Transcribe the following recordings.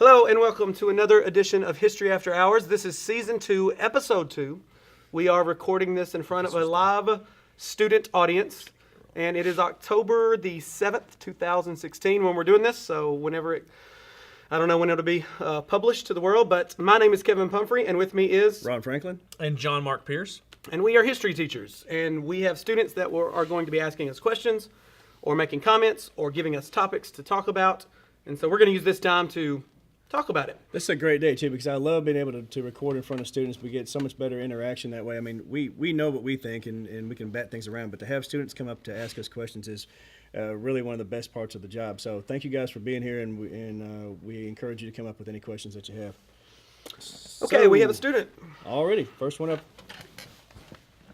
Hello and welcome to another edition of History After Hours. This is Season 2, Episode 2. We are recording this in front of a live student audience, and it is October the 7th, 2016 when we're doing this, so I don't know when it'll be published to the world, but my name is Kevin Pumphrey, and with me is Ron Franklin and John Mark Pierce. And we are history teachers, and we have students that are going to be asking us questions or making comments or giving us topics to talk about, and so we're going to use this time to talk about it. This is a great day, too, because I love being able to record in front of students. We get so much better interaction that way. I mean, we know what we think, and we can bat things around, but to have students come up to ask us questions is really one of the best parts of the job. So thank you guys for being here, and we encourage you to come up with any questions that you have. Okay, we have a student. Already, first one up.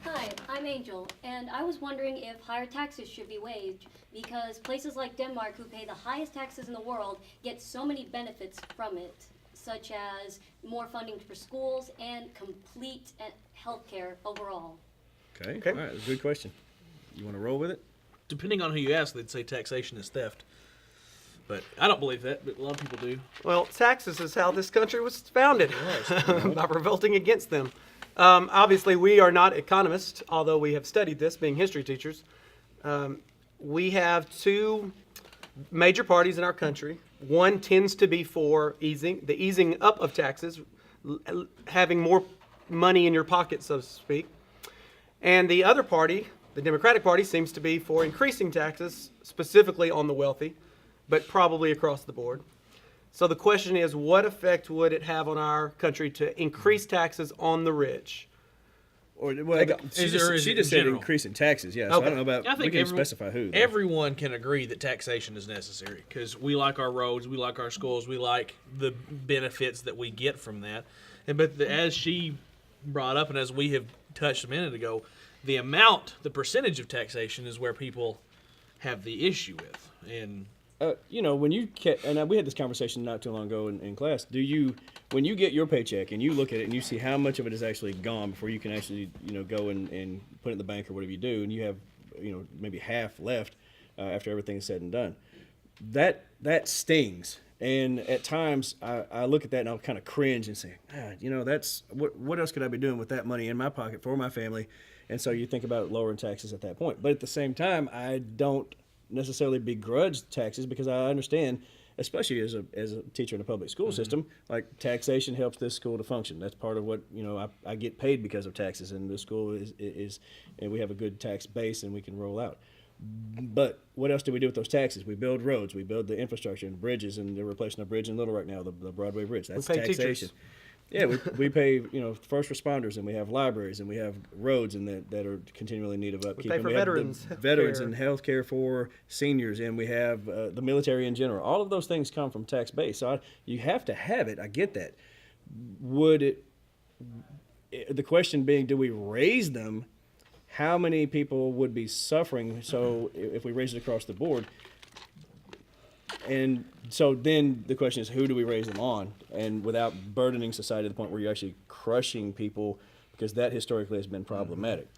Hi, I'm Angel, and I was wondering if higher taxes should be waived because places like Denmark, who pay the highest taxes in the world, get so many benefits from it, such as more funding for schools and complete health care overall. Okay. All right, good question. You want to roll with it? Depending on who you ask, they'd say taxation is theft. But I don't believe that, but a lot of people do. Well, taxes is how this country was founded, by revolting against them. Obviously, we are not economists, although we have studied this, being history teachers. We have two major parties in our country. One tends to be for the easing up of taxes, having more money in your pocket, so to speak. And the other party, the Democratic Party, seems to be for increasing taxes, specifically on the wealthy, but probably across the board. So the question is, what effect would it have on our country to increase taxes on the rich? Or well, she just said increasing taxes. Yeah, so I don't know about. We can specify who. Though. Everyone can agree that taxation is necessary because we like our roads, we like our schools, we like the benefits that we get from that. As she brought up, and as we have touched a minute ago, the percentage of taxation is where people have the issue with. And when we had this conversation not too long ago in class, when you get your paycheck and you look at it and you see how much of it is actually gone before you can actually, go and put it in the bank or whatever you do, and you have, maybe half left after everything is said and done, that stings. And at times I look at that and I'll kind of cringe and say, that's what else could I be doing with that money in my pocket for my family? And so you think about lowering taxes at that point. But at the same time, I don't necessarily begrudge taxes because I understand, especially as a teacher in a public school system, like taxation helps this school to function. That's part of what I get paid because of taxes, and the school is and we have a good tax base and we can roll out. But what else do we do with those taxes? We build roads, we build the infrastructure and bridges, and they're replacing a bridge in Little right now, the Broadway Bridge. That's taxation. Teachers. Yeah, we pay first responders, and we have libraries, and we have roads, and that are continually in need of upkeep. We pay for veterans and health care for seniors, and we have the military in general. All of those things come from tax base. So you have to have it. I get that. The question being, do we raise them? How many people would be suffering? So if we raise it across the board. And so then the question is, who do we raise them on? And without burdening society to the point where you're actually crushing people, because that historically has been problematic.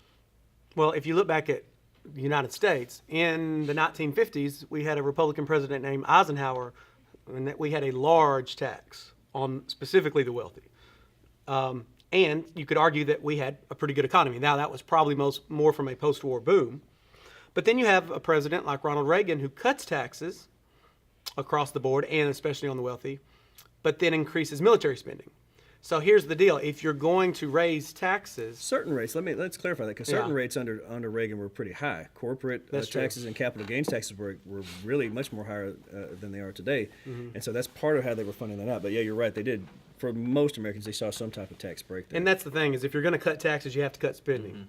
Well, if you look back at the United States, in the 1950s, we had a Republican president named Eisenhower, and that we had a large tax on specifically the wealthy. And you could argue that we had a pretty good economy. Now, that was probably more from a post-war boom. But then you have a president like Ronald Reagan who cuts taxes across the board, and especially on the wealthy, but then increases military spending. So here's the deal: if you're going to raise taxes, certain rates. Let's clarify that, because certain rates under Reagan were pretty high. Corporate taxes and capital gains taxes were really much more higher than they are today, and so that's part of how they were funding that out. But yeah, you're right; they did. For most Americans, they saw some type of tax break there. And that's the thing: is if you're going to cut taxes, you have to cut spending.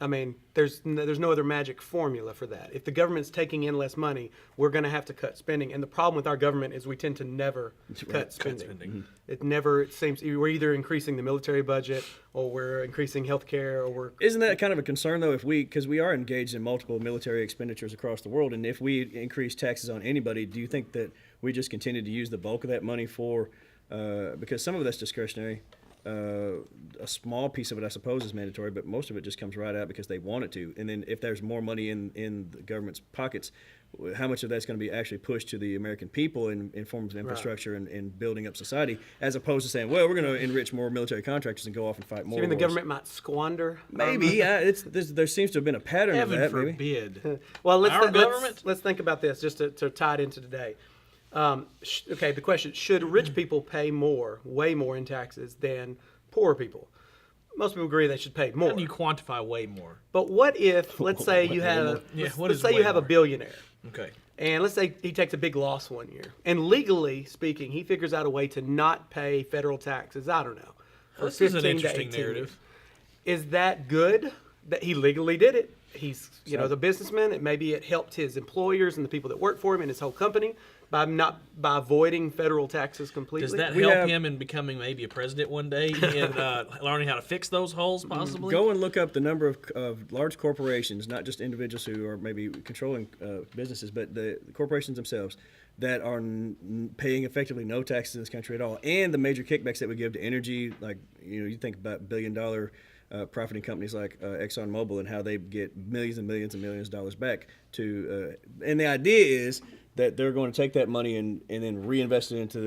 I mean, there's no other magic formula for that. If the government's taking in less money, we're going to have to cut spending. And the problem with our government is we tend to never cut spending. It seems we're either increasing the military budget, or we're increasing health care, or Isn't that kind of a concern, though, because we are engaged in multiple military expenditures across the world, and if we increase taxes on anybody, do you think that we just continue to use the bulk of that money for, because some of that's discretionary, a small piece of it, I suppose, is mandatory, but most of it just comes right out because they want it to. And then if there's more money in the government's pockets, how much of that's going to be actually pushed to the American people in forms of infrastructure and building up society, as opposed to saying, well, we're going to enrich more military contractors and go off and fight more You mean the wars. government might squander? Maybe. There seems to have been a pattern Heaven of that. Maybe. forbid. Well, Government? let's think about this just to tie it into today. Okay, the question, should rich people pay more, way more in taxes than poor people? Most people agree they should pay more. How do you quantify way more? But what if, let's say you have let's say you have a billionaire, Okay. and let's say he takes a big loss one year, and legally speaking, he figures out a way to not pay federal taxes. I don't know. For This is an 15 to interesting 18 narrative. years. Is that good that he legally did it? He's the businessman, and maybe it helped his employers and the people that work for him and his whole company by avoiding federal taxes completely. Does that help him in becoming maybe a president one day and learning how to fix those holes possibly? Go and look up the number of large corporations, not just individuals who are maybe controlling businesses, but the corporations themselves that are paying effectively no taxes in this country at all, and the major kickbacks that we give to energy, like you think about billion-dollar profiting companies like ExxonMobil and how they get millions and millions and millions of dollars back to, and the idea is that they're going to take that money and then reinvest it into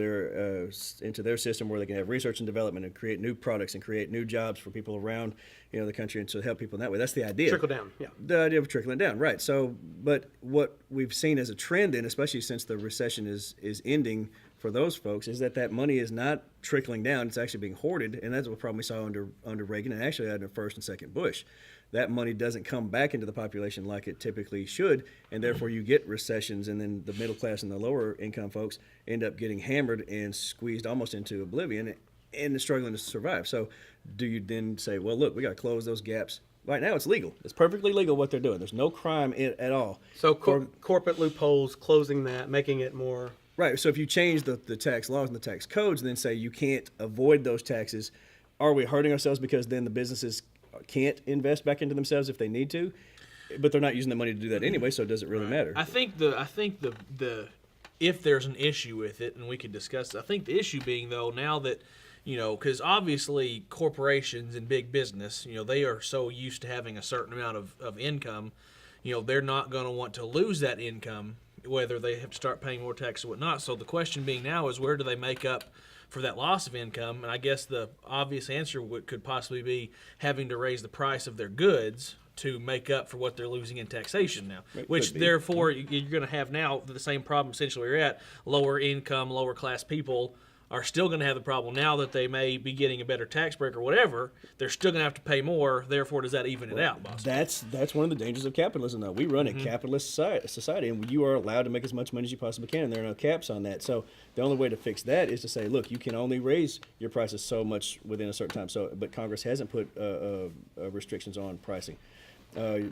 their system where they can have research and development and create new products and create new jobs for people around the country and to help people in that way. That's the idea. Trickle down, yeah. The idea of trickling down, right. So, but what we've seen as a trend, and especially since the recession is ending for those folks, is that money is not trickling down. It's actually being hoarded, and that's what problem we saw under Reagan and actually under first and second Bush. That money doesn't come back into the population like it typically should, and therefore you get recessions, and then the middle class and the lower income folks end up getting hammered and squeezed almost into oblivion and struggling to survive. So do you then say, well, look, we got to close those gaps? Right now it's legal. It's perfectly legal what they're doing. There's no crime at all. So corporate loopholes, closing that, making it more... Right. So if you change the tax laws and the tax codes and then say you can't avoid those taxes, are we hurting ourselves because then the businesses can't invest back into themselves if they need to? But they're not using the money to do that anyway, so does it really matter? I think the if there's an issue with it, and we could discuss it, I think the issue being, though, now that, because obviously corporations and big business, they are so used to having a certain amount of income, they're not going to want to lose that income, whether they have to start paying more tax or whatnot. So the question being now is, where do they make up for that loss of income? And I guess the obvious answer could possibly be having to raise the price of their goods to make up for what they're losing in taxation now, which therefore you're going to have now the same problem essentially we're at. Lower income, lower class people are still going to have the problem now that they may be getting a better tax break or whatever. They're still going to have to pay more. Therefore, does that even it out, boss? That's one of the dangers of capitalism, though. We run a capitalist society, and you are allowed to make as much money as you possibly can, and there are no caps on that. So the only way to fix that is to say, look, you can only raise your prices so much within a certain time. So, but Congress hasn't put restrictions on pricing.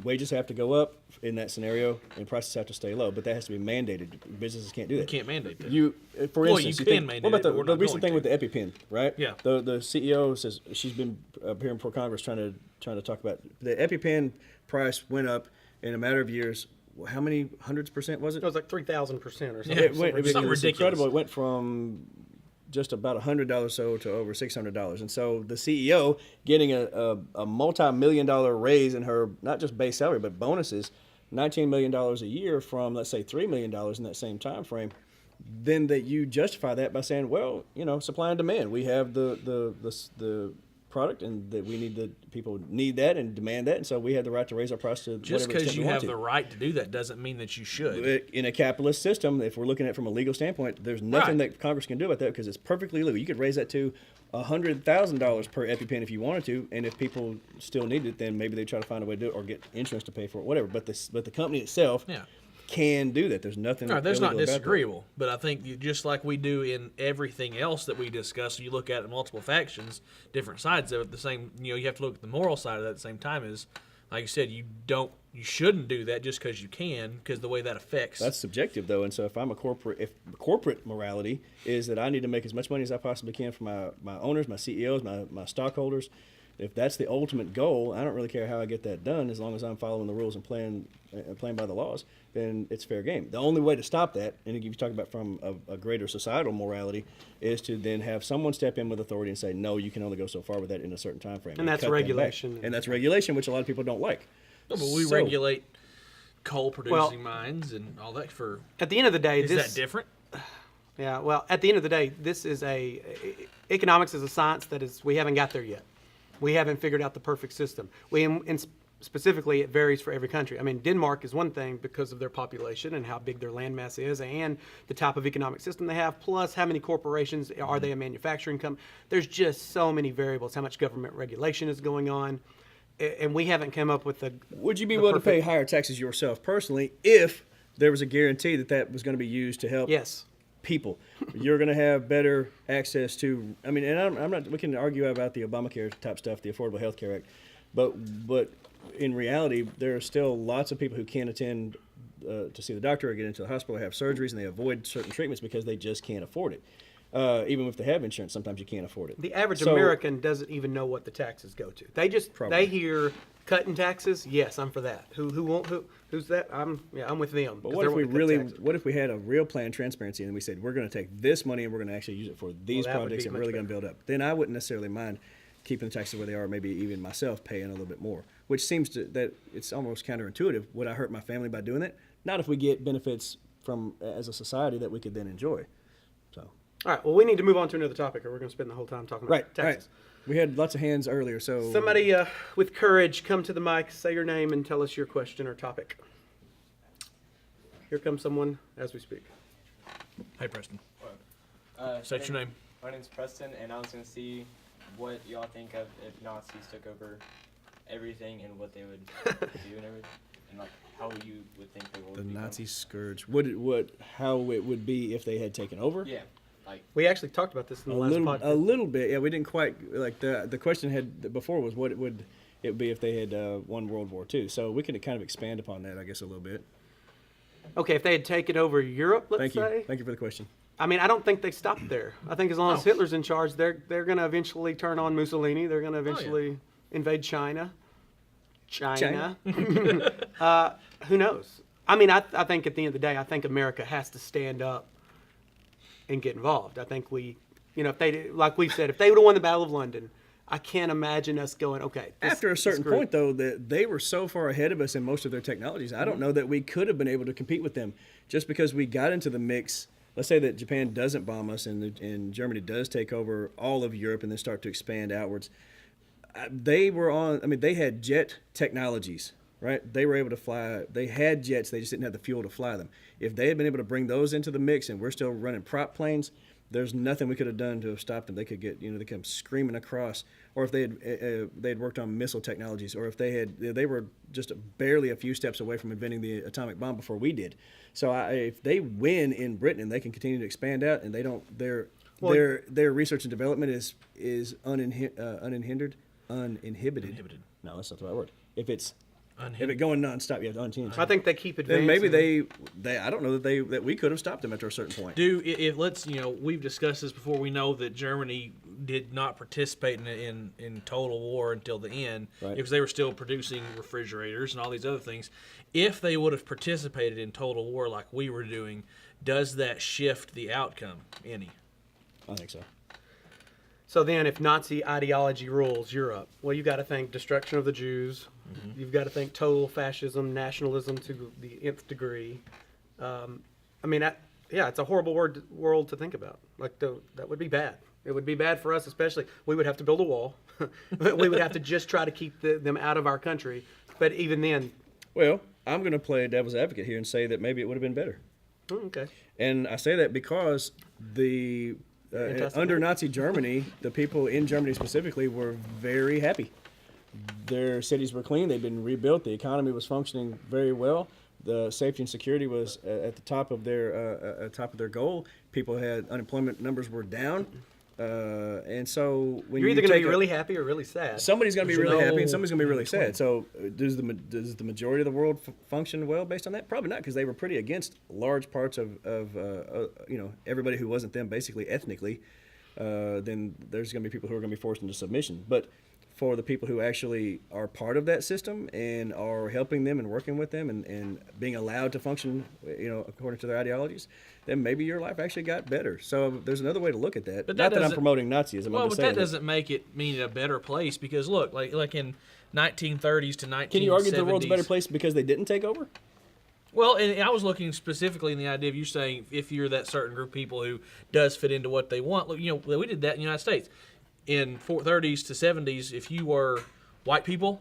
Wages have to go up in that scenario, and prices have to stay low. But that has to be mandated. Businesses can't do that. You can't mandate that. For instance, you can mandate what about it, but we're the not recent going thing to. with the EpiPen, right? Yeah. The CEO says she's been appearing before Congress trying to talk about the EpiPen price went up in a matter of years. How many hundreds percent was it? It was like 3,000% or something. Yeah, It was ridiculous. incredible. It went from just about $100 so to over $600, and so the CEO getting a multi-million-dollar raise in her not just base salary but bonuses, $19 million a year from, let's say, $3 million in that same time frame. Then that you justify that by saying, well, supply and demand. We have the product, and that we need people need that and demand that, and so we have the right to raise our price to Just whatever because extent you we want have to. the right to do that doesn't mean that you should. In a capitalist system, if we're looking at it from a legal standpoint, there's nothing that Congress can do about that because it's perfectly legal. You could raise that to $100,000 per EpiPen if you wanted to, and if people still need it, then maybe they try to find a way to do it or get insurance to pay for it, whatever. But the company itself can do that. There's nothing. No, that's not illegal about that. disagreeable, but I think just like we do in everything else that we discuss, you look at it multiple factions, different sides of it. The same, you have to look at the moral side of that at the same time. Is like you said, you shouldn't do that just because you can, because the way that affects. That's subjective, though, and so if corporate morality is that I need to make as much money as I possibly can for my owners, my CEOs, my stockholders. If that's the ultimate goal, I don't really care how I get that done, as long as I'm following the rules and playing by the laws, then it's fair game. The only way to stop that, and if you talk about from a greater societal morality, is to then have someone step in with authority and say, no, you can only go so far with that in a certain time frame. And that's cut that back. regulation. And that's regulation, which a lot of people don't like. No, but we regulate coal producing mines and all that. For At the end of the day, is that different? Yeah, well, at the end of the day, economics is a science we haven't got there yet. We haven't figured out the perfect system. And specifically, it varies for every country. I mean, Denmark is one thing because of their population and how big their landmass is and the type of economic system they have, plus how many corporations, are they a manufacturing company? There's just so many variables, how much government regulation is going on, and we haven't come up with the Would you be willing to pay higher taxes yourself personally if there was a guarantee that was going to be used to help Yes. people? You're going to have better access to. I mean, and I'm not. We can argue about the Obamacare type stuff, the Affordable Health Care Act, but in reality, there are still lots of people who can't attend to see the doctor or get into the hospital, or have surgeries, and they avoid certain treatments because they just can't afford it. Even if they have insurance, sometimes you can't afford it. The average American doesn't even know what the taxes go to. They hear cutting taxes. Yes, I'm for that. Who's that? I'm with them. But what if we had a real plan, transparency, and we said we're going to take this money and we're going to actually use it for these projects and we're really going to build up? Then I wouldn't necessarily mind keeping the taxes where they are, maybe even myself paying a little bit more, which seems that it's almost counterintuitive. Would I hurt my family by doing that? Not if we get benefits from as a society that we could then enjoy. So. All right, well, we need to move on to another topic, or we're going to spend the whole time talking about taxes. Right. We had lots of hands earlier, so... Somebody with courage, come to the mic, say your name, and tell us your question or topic. Here comes someone as we speak. Hey, Preston. State your name. My name's Preston, and I was going to see what y'all think of if Nazis took over everything and what they would do and everything, and like how you would think they would The become. Nazi scourge. How it would be if they had taken over? Yeah. Like, We actually talked about this in the last podcast. A little bit, yeah. We didn't quite like the question before was what would it be if they had won World War II. So we can kind of expand upon that, I guess, a little bit. Okay, if they had taken over Europe, let's say. Thank you for the question. I mean, I don't think they stopped there. I think as long as Hitler's in charge, they're going to eventually turn on Mussolini. They're going to eventually invade China. Who knows? I mean, I think at the end of the day, I think America has to stand up and get involved. I think if they, like we said, if they would have won the Battle of London, I can't imagine us going, okay. After a certain point, though, that they were so far ahead of us in most of their technologies, I don't know that we could have been able to compete with them just because we got into the mix. Let's say that Japan doesn't bomb us and Germany does take over all of Europe and then start to expand outwards. They had jet technologies, right? They were able to fly. They had jets. They just didn't have the fuel to fly them. If they had been able to bring those into the mix and we're still running prop planes, there's nothing we could have done to have stopped them. They could they come screaming across. Or if they had worked on missile technologies, or if they were just barely a few steps away from inventing the atomic bomb before we did. So if they win in Britain and they can continue to expand out, and they don't, their research and development is uninhibited. No, that's not the right word. If it going nonstop, unchanged. I think they keep advancing. Then maybe they I don't know that we could have stopped them after a certain point. We've discussed this before. We know that Germany did not participate in total war until the end, right, because they were still producing refrigerators and all these other things. If they would have participated in total war like we were doing, does that shift the outcome any? I think so. So then if Nazi ideology rules Europe, well, you've got to think destruction of the Jews. Mm-hmm. You've got to think total fascism, nationalism to the nth degree. It's a horrible world to think about. That would be bad. It would be bad for us, especially. We would have to build a wall. We would have to just try to keep them out of our country. But even then... Well, I'm going to play devil's advocate here and say that maybe it would have been better. Okay. And I say that because under Nazi Germany, the people in Germany specifically were very happy. Their cities were clean. They'd been rebuilt. The economy was functioning very well. The safety and security was at the top of their goal. People had unemployment numbers were down. And so when you're either going to be really happy or really sad. Somebody's going to be really happy and somebody's going to be really sad. So does the majority of the world function well based on that? Probably not, because they were pretty against large parts of everybody who wasn't them, basically ethnically. Then there's going to be people who are going to be forced into submission. But for the people who actually are part of that system and are helping them and working with them and being allowed to function, according to their ideologies, then maybe your life actually got better. So there's another way to look at that. But not that I'm promoting Nazism. Well, but that doesn't make it mean a better place, because look, like in 1930s to 1970s. Can you argue the world's a better place because they didn't take over? Well, and I was looking specifically in the idea of you saying if you're that certain group of people who does fit into what they want. Look, we did that in the United States. In 30s to 70s, if you were white people,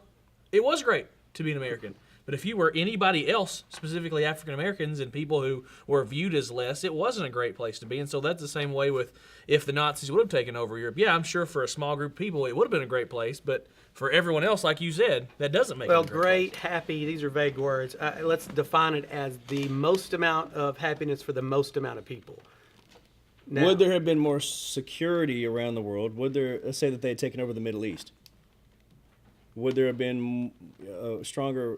it was great to be an American. But if you were anybody else, specifically African Americans and people who were viewed as less, it wasn't a great place to be. And so that's the same way with if the Nazis would have taken over Europe. Yeah, I'm sure for a small group of people it would have been a great place, but for everyone else, like you said, that doesn't make it a great place. Happy, these are vague words. Let's define it as the most amount of happiness for the most amount of people. Now, would there have been more security around the world? Would there, let's say that they had taken over the Middle East, would there have been stronger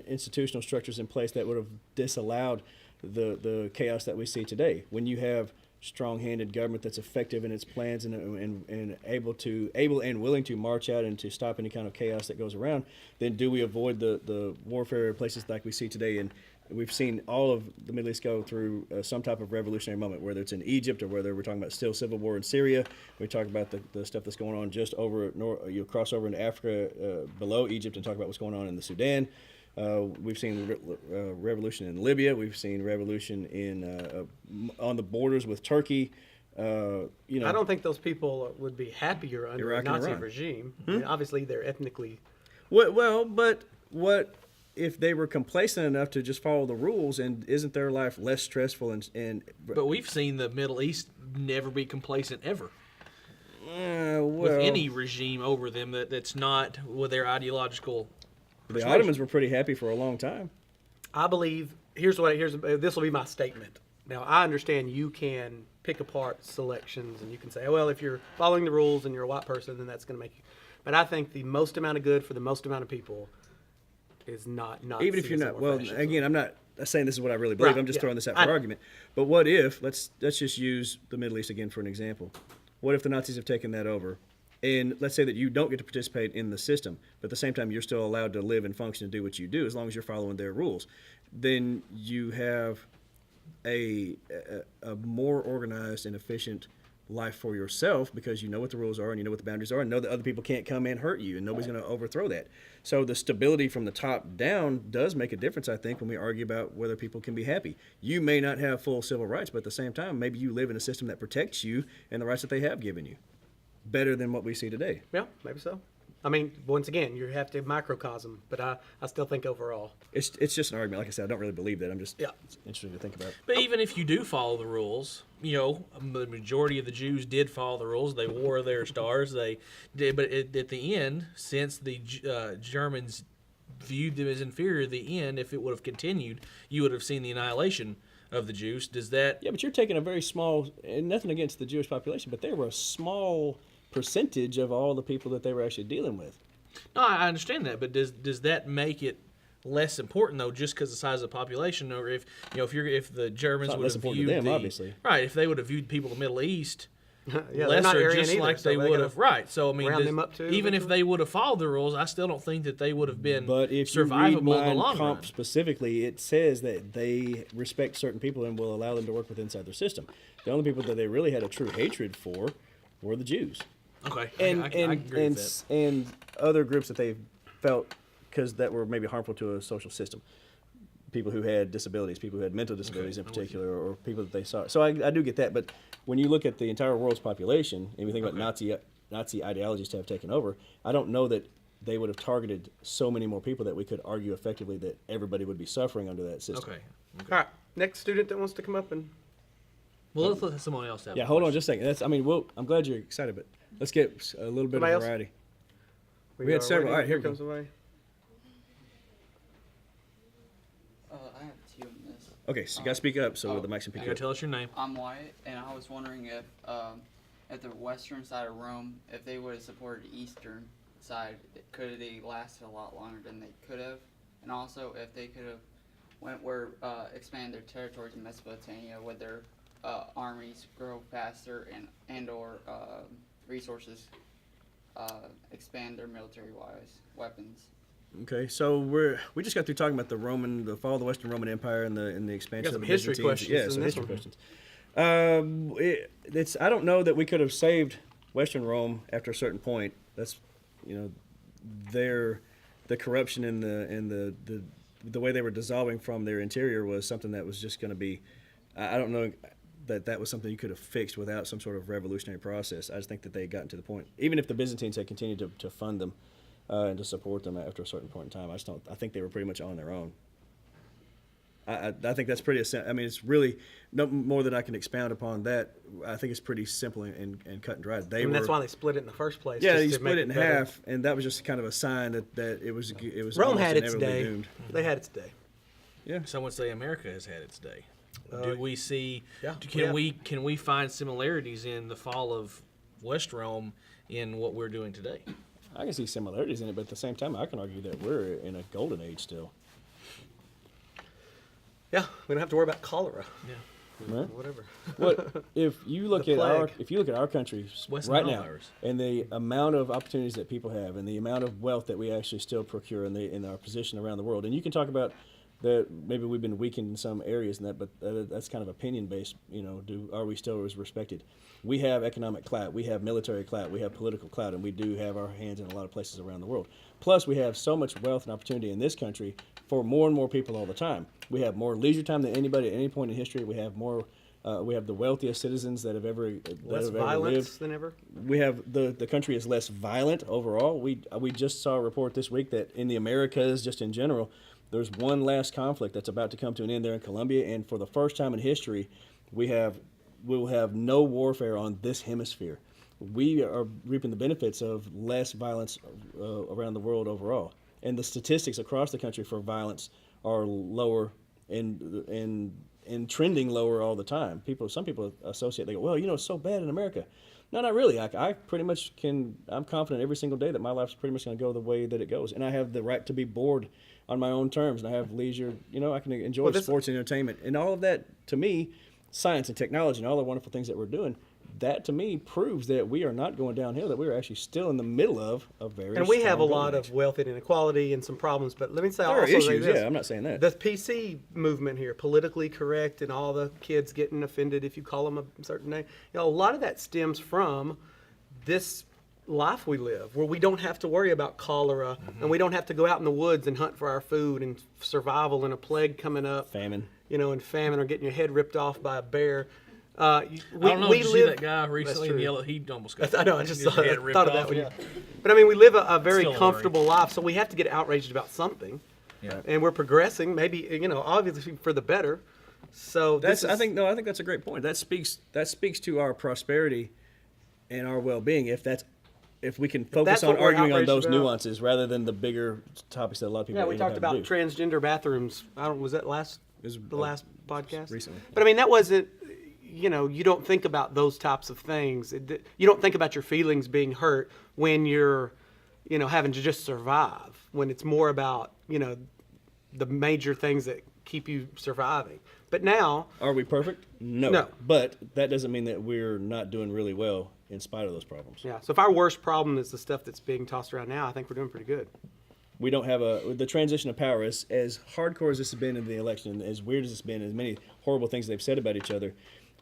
institutional structures in place that would have disallowed the chaos that we see today? When you have strong-handed government that's effective in its plans and able and willing to march out and to stop any kind of chaos that goes around, then do we avoid the warfare places like we see today? And we've seen all of the Middle East go through some type of revolutionary moment, whether it's in Egypt or whether we're talking about still civil war in Syria. We talk about the stuff that's going on just over, you cross over into Africa below Egypt and talk about what's going on in the Sudan. We've seen revolution in Libya. We've seen revolution in on the borders with Turkey. I don't think those people would be happier under Iraq a Nazi and Iran. regime. I mean, obviously, they're ethnically. Well, but what if they were complacent enough to just follow the rules? And isn't their life less stressful? But we've seen the Middle East never be complacent ever. Well, With any regime over them that's not with their ideological. the Ottomans were pretty happy for a long time. I believe. This will be my statement. Now, I understand you can pick apart selections and you can say, oh, well, if you're following the rules and you're a white person, then that's going to make you. But I think the most amount of good for the most amount of people is not Even if you're Nazism not. or Well, fascism. again, I'm not saying this is what I really believe. Right, I'm just yeah. throwing this out for argument. But what if, let's just use the Middle East again for an example. What if the Nazis have taken that over? And let's say that you don't get to participate in the system, but at the same time you're still allowed to live and function and do what you do as long as you're following their rules. Then you have a more organized and efficient life for yourself because you know what the rules are and you know what the boundaries are and know that other people can't come and hurt you and nobody's going to overthrow that. So the stability from the top down does make a difference, I think, when we argue about whether people can be happy. You may not have full civil rights, but at the same time, maybe you live in a system that protects you and the rights that they have given you better than what we see today. Yeah, maybe so. I mean, once again, you have to microcosm, but I still think overall. It's just an argument. Like I said, I don't really believe that. I'm just it's interesting to think about. But even if you do follow the rules, the majority of the Jews did follow the rules. They wore their stars. They did, but at the end, since the Germans viewed them as inferior, at the end, if it would have continued, you would have seen the annihilation of the Jews. Does that? Yeah, but you're taking a very small, and nothing against the Jewish population, but they were a small percentage of all the people that they were actually dealing with. No, I understand that, but does that make it less important though, just because the size of the population, or if the Germans would have viewed them, obviously, right? If they would have viewed people in the Middle East they're not lesser, Aryan just either, like so they they're would gonna have, right? So I mean, round them up too, even if eventually? they would have followed the rules, I still don't think that they would have been But if you survivable read in the Mein long run. Kampf specifically, it says that they respect certain people and will allow them to work with inside their system. The only people that they really had a true hatred for were the Jews. Okay, And I agree with that. and other groups that they felt because that were maybe harmful to a social system. People who had disabilities, people who had mental disabilities in particular, or people that they saw. So I do get that, but when you look at the entire world's population and you think about Nazi ideologies to have taken over, I don't know that they would have targeted so many more people that we could argue effectively that everybody would be suffering under that system. Okay. All right, next student that wants to come up and. Well, let's let someone else have. Yeah, a hold on question. just a second. I'm glad you're excited, but let's get a little bit Somebody of else? variety. We had are several. ready. All right, here we comes go. away. I have two in this. Okay, so you gotta speak up so the mics can pick You you gotta up. tell us your name. I'm Wyatt, and I was wondering if at the western side of Rome, if they would have supported the eastern side, could they lasted a lot longer than they could have? And also, if they could have expand their territories in Mesopotamia, would their armies grow faster and or resources expand their military-wise weapons? Okay, so we just got through talking about the fall of the Western Roman Empire and the expansion some of the history Byzantines. questions Yeah, in some this history one. questions. I don't know that we could have saved Western Rome after a certain point. That's the corruption and the the way they were dissolving from their interior was something that was just going to be. I don't know that was something you could have fixed without some sort of revolutionary process. I just think that they had gotten to the point. Even if the Byzantines had continued to fund them and to support them after a certain point in time, I think they were pretty much on their own. I think that's pretty. I mean, it's really no more than I can expound upon that. I think it's pretty simple and cut and dried. That's why they split it in the first place. Yeah, just you to split make it in better. half, and that was just kind of a sign that it was Rome almost had its inevitably day. doomed. They had its day. Yeah. Some would say America has had its day. Do we see? yeah, Can we find similarities in the fall of West Rome in what we're doing today? I can see similarities in it, but at the same time, I can argue that we're in a golden age still. Yeah, we don't have to worry about cholera. Yeah. Right? Whatever. What if you look The at plague. our country West right Nile now, virus. and the amount of opportunities that people have, and the amount of wealth that we actually still procure in our position around the world, and you can talk about that maybe we've been weakened in some areas in that, but that's kind of opinion based. You know, are we still as respected? We have economic clout, we have military clout, we have political clout, and we do have our hands in a lot of places around the world. Plus, we have so much wealth and opportunity in this country for more and more people all the time. We have more leisure time than anybody at any point in history. We have more. We have the wealthiest citizens that have ever Less ever violence lived. than ever. We have the country is less violent overall. We just saw a report this week that in the Americas, just in general, there's one last conflict that's about to come to an end there in Colombia, and for the first time in history, we will have no warfare on this hemisphere. We are reaping the benefits of less violence around the world overall, and the statistics across the country for violence are lower and trending lower all the time. Some people associate. They go, well, it's so bad in America. No, not really. I pretty much I'm confident every single day that my life's pretty much going to go the way that it goes, and I have the right to be bored on my own terms, and I have leisure. I can enjoy sports and entertainment, and all of that to me, science and technology and all the wonderful things that we're doing. That to me proves that we are not going downhill. That we are actually still in the middle of a very. And we have a strong lot golden of age. wealth and inequality and some problems. But let me say There are also issues. this. Yeah, I'm not saying that. The PC movement here, politically correct, and all the kids getting offended if you call them a certain name. A lot of that stems from this life we live, where we don't have to worry about cholera, and we don't have to go out in the woods and hunt for our food and survival and a plague coming up. Famine. And famine, or getting your head ripped off by a bear. I don't know. Did you see that guy recently in true. yellow? He almost got. I know. I just his thought head ripped of that off, one. yeah. But I mean, we live a very Still comfortable life, so we have to get outraged about something. Yeah. And we're progressing, maybe obviously for the better. So I think that's a great point. That speaks to our prosperity and our well-being. If we can focus that's on what we're arguing on outraged those about. nuances rather than the bigger topics that a lot of people. Yeah, we end up talked having about to do. transgender bathrooms. Was that was, the last podcast? recently. But I mean, that wasn't. You don't think about those types of things. You don't think about your feelings being hurt when you're, having to just survive. When it's more about, the major things that keep you surviving. But now, Are we perfect? No. No. But that doesn't mean that we're not doing really well in spite of those problems. yeah. So if our worst problem is the stuff that's being tossed around now, I think we're doing pretty good. We don't have the transition of power, as hardcore as this has been in the election, and as weird as it's been, as many horrible things they've said about each other,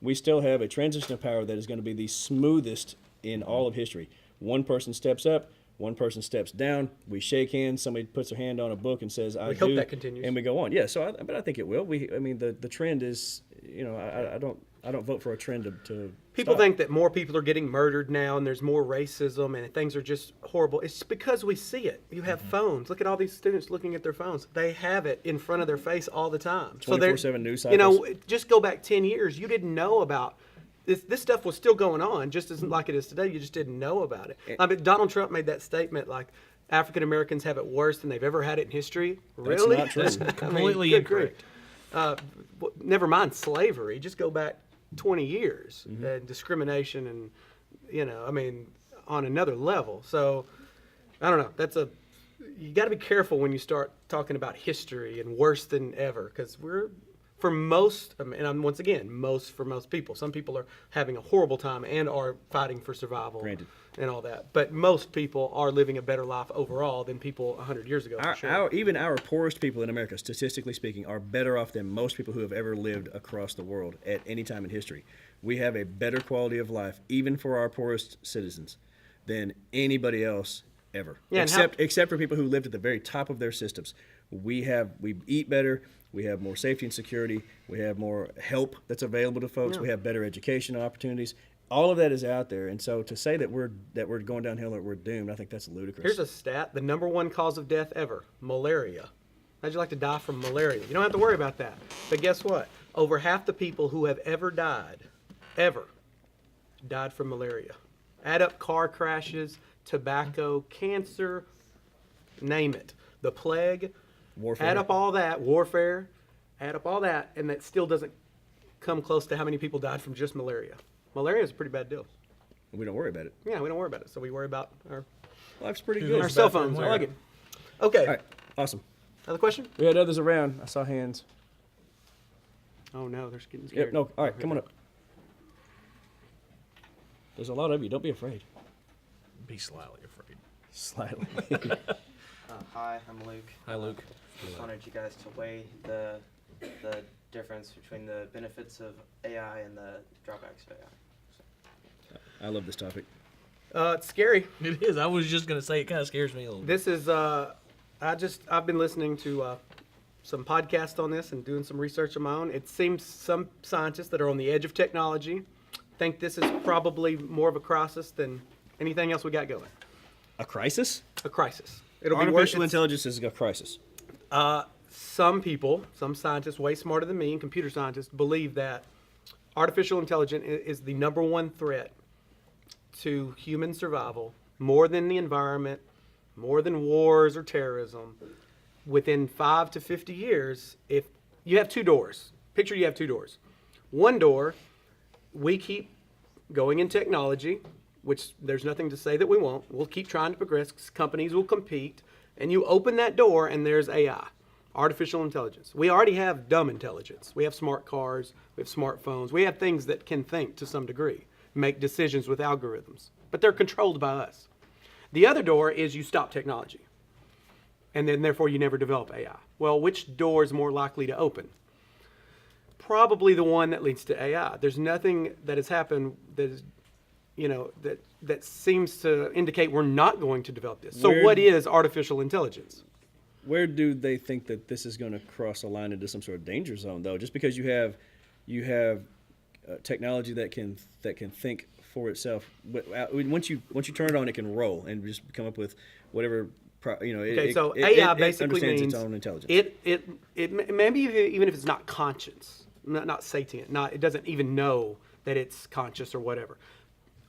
we still have a transition of power that is going to be the smoothest in all of history. One person steps up, one person steps down, we shake hands, somebody puts their hand on a book and says, I do, hope that continues. and we go on. Yeah, but I think it will. The trend is, I don't vote for a trend to People stop. think that more people are getting murdered now and there's more racism and things are just horrible. It's because we see it. You have phones. Look at all these students looking at their phones. They have it in front of their face all the time. 24/7 news cycles. Just go back 10 years. You didn't know about this stuff was still going on, just as like it is today. You just didn't know about it. I mean, Donald Trump made that statement like African Americans have it worse than they've ever had it in history. Really? not true. I mean, Completely good grief. incorrect. Never mind slavery. Just go back 20 years Mm-hmm. and discrimination and on another level. So I don't know. You got to be careful when you start talking about history and worse than ever, because for most people, some people are having a horrible time and are fighting for survival. Granted. And all that. But most people are living a better life overall than people 100 years ago. For sure. Even our poorest people in America, statistically speaking, are better off than most people who have ever lived across the world at any time in history. We have a better quality of life, even for our poorest citizens, than anybody else ever. Yeah, and how- except for people who lived at the very top of their systems. We eat better. We have more safety and security. We have more help that's available to folks. We have better education opportunities. All of that is out there, and so to say that we're going downhill or we're doomed, I think that's ludicrous. Here's a stat: the number one cause of death ever, malaria. How'd you like to die from malaria? You don't have to worry about that. But guess what? Over half the people who have ever died from malaria. Add up car crashes, tobacco, cancer, name it. The plague. Warfare. Add up all that, warfare, add up all that, and that still doesn't come close to how many people died from just malaria. Malaria is a pretty bad deal. We don't worry about it. Yeah, we don't worry about it. So we worry about our Life's pretty Who good. goes our to cell bathroom phones. I where? like it. Okay. All right, awesome. Another question? We had others around. I saw hands. Oh no, they're getting scared. Yep. No. All right, come on up. There's a lot of you. Don't be afraid. Be slightly afraid. Slightly. Hi, I'm Luke. Hi, Luke. Just wanted you guys to weigh the difference between the benefits of AI and the drawbacks of AI. I love this topic. It's scary. It is. I was just gonna say it kind of scares me a little bit. This is I've been listening to some podcasts on this and doing some research of my own. It seems some scientists that are on the edge of technology think this is probably more of a crisis than anything else we got going. A crisis? A crisis. It'll be worse. Artificial intelligence is a crisis. Some people, some scientists way smarter than me and computer scientists believe that artificial intelligence is the number one threat to human survival, more than the environment, more than wars or terrorism. Within 5 to 50 years, if you have two doors, picture you have two doors. One door, we keep going in technology, which there's nothing to say that we won't. We'll keep trying to progress. Companies will compete. And you open that door and there's AI, artificial intelligence. We already have dumb intelligence. We have smart cars. We have smartphones. We have things that can think to some degree, make decisions with algorithms. But they're controlled by us. The other door is you stop technology. And then therefore you never develop AI. Well, which door is more likely to open? Probably the one that leads to AI. There's nothing that has happened that is, that seems to indicate we're not going to develop this. So what is artificial intelligence? Where do they think that this is going to cross a line into some sort of danger zone, though? Just because you have technology that can think for itself, once you turn it on, it can roll and just come up with whatever. Okay, so AI basically understands means its own intelligence. It maybe even if it's not conscious, not sentient, it doesn't even know that it's conscious or whatever.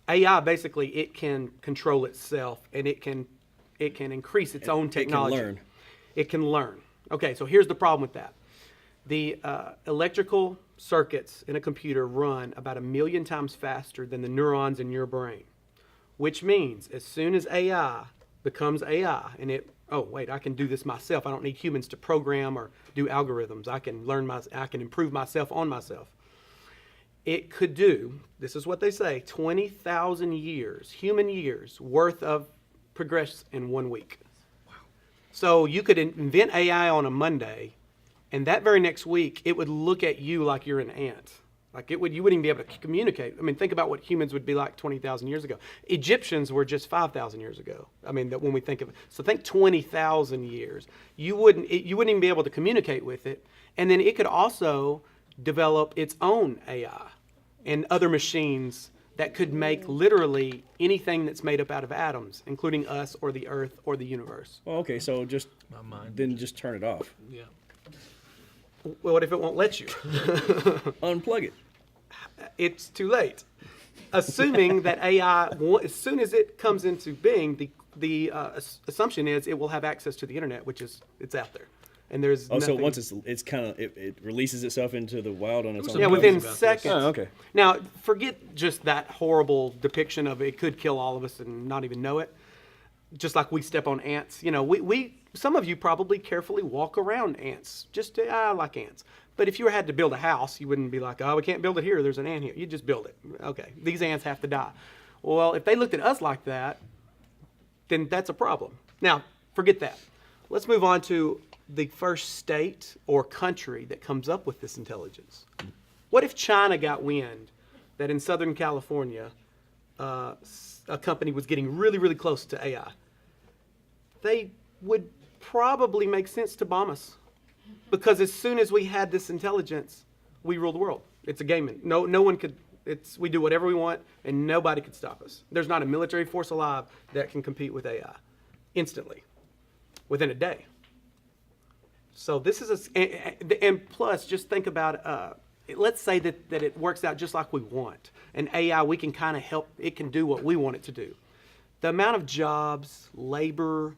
AI basically it can control itself and it can increase its own technology. It can learn. It can learn. Okay, so here's the problem with that. The electrical circuits in a computer run about 1 million times faster than the neurons in your brain, which means as soon as AI becomes AI and I can do this myself. I don't need humans to program or do algorithms. I can improve myself on myself. It could do, this is what they say, 20,000 years, human years worth of progress in 1 week. Wow. So you could invent AI on a Monday, and that very next week, it would look at you like you're an ant. Like you wouldn't even be able to communicate. I mean, think about what humans would be like 20,000 years ago. Egyptians were just 5,000 years ago. I mean, that when we think of it. So think 20,000 years. You wouldn't even be able to communicate with it. And then it could also develop its own AI and other machines that could make literally anything that's made up out of atoms, including us or the earth or the universe. Well, okay, so just turn it off. Yeah. Well, what if it won't let you? Unplug it. It's too late. Assuming that AI, as soon as it comes into being, the assumption is it will have access to the internet, which is it's out there, and there's so nothing. once it releases itself into the wild on its own. Yeah, movies within about this. seconds. Oh, okay. Now, forget just that horrible depiction of it could kill all of us and not even know it. Just like we step on ants. Some of you probably carefully walk around ants. Just, I like ants. But if you had to build a house, you wouldn't be like, oh, we can't build it here. There's an ant here. You just build it. Okay, these ants have to die. Well, if they looked at us like that, then that's a problem. Now, forget that. Let's move on to the first state or country that comes up with this intelligence. What if China got wind that in Southern California, a company was getting really, really close to AI? they would probably make sense to bomb us. Because as soon as we had this intelligence, we ruled the world. It's a game. No one could, we do whatever we want, and nobody could stop us. There's not a military force alive that can compete with AI instantly, within a day. So this is and plus, just think about, let's say that it works out just like we want. And AI, we can kind of help, it can do what we want it to do. The amount of jobs, labor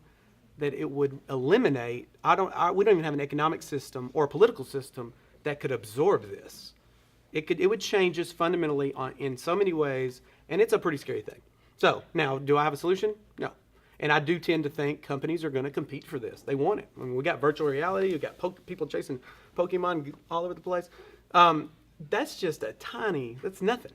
that it would eliminate, we don't even have an economic system or a political system that could absorb this. It would change us fundamentally in so many ways, and it's a pretty scary thing. So now, do I have a solution? No. And I do tend to think companies are going to compete for this. They want it. I mean, we got virtual reality. We got people chasing Pokemon all over the place. That's just that's nothing,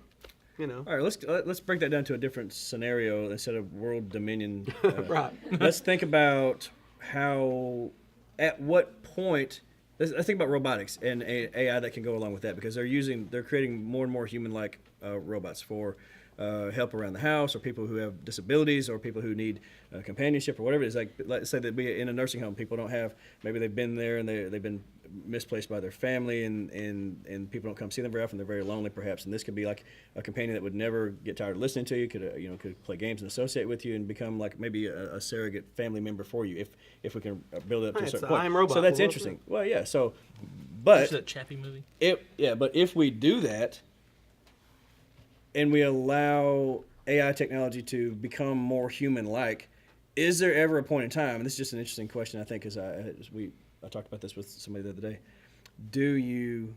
you know. All right, let's break that down to a different scenario instead of world dominion. Right. Let's think about at what point. Let's think about robotics and AI that can go along with that, because they're creating more and more human-like robots for help around the house, or people who have disabilities, or people who need companionship, or whatever it is. Like, let's say that in a nursing home, people don't have, maybe they've been there and they've been misplaced by their family, and people don't come see them very often. They're very lonely, perhaps. And this could be like a companion that would never get tired of listening to you. Could play games and associate with you and become like maybe a surrogate family member for you if we can build it up to a certain point. I Am Robot. So that's interesting. Well, yeah. So, but Is that Chappie movie? But if we do that, and we allow AI technology to become more human-like, is there ever a point in time, and this is just an interesting question, I think, because I talked about this with somebody the other day, do you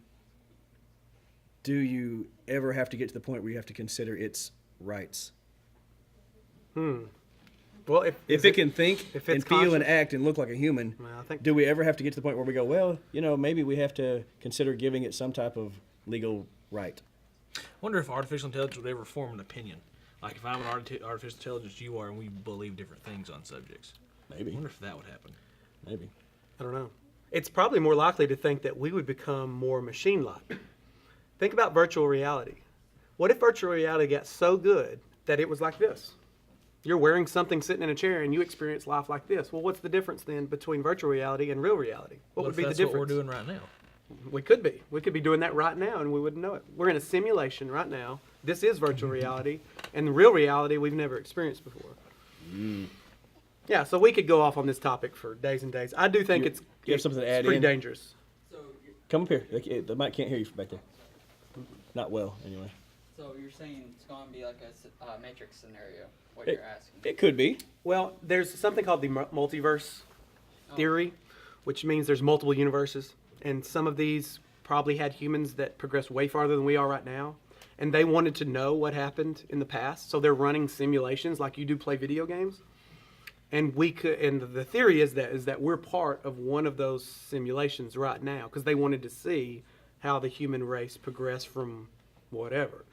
ever have to get to the point where you have to consider its rights? Well, if it can think if and it's feel and conscious. act and look like a human, Well, I think- do we ever have to get to the point where we go, well, maybe we have to consider giving it some type of legal right? I wonder if artificial intelligence would ever form an opinion. Like if I'm an artificial intelligence, you are, and we believe different things on subjects. Maybe. I wonder if that would happen. Maybe. I don't know. It's probably more likely to think that we would become more machine-like. Think about virtual reality. What if virtual reality got so good that it was like this? You're wearing something sitting in a chair and you experience life like this. Well, what's the difference then between virtual reality and real reality? What would if be the that's difference? what we're doing right now? We could be. We could be doing that right now and we wouldn't know it. We're in a simulation right now. This is virtual reality, and the real reality we've never experienced before. Yeah, so we could go off on this topic for days and days. I do think You have something to add pretty in? dangerous. So, Come up here. The mic can't hear you from back there. Not well, anyway. so you're saying it's going to be like a Matrix scenario? What you're asking? It could be. Well, there's something called the Multiverse Theory, which means there's multiple universes, and some of these probably had humans that progressed way farther than we are right now, and they wanted to know what happened in the past, so they're running simulations like you do play video games. And the theory is that we're part of one of those simulations right now, because they wanted to see how the human race progressed from whatever.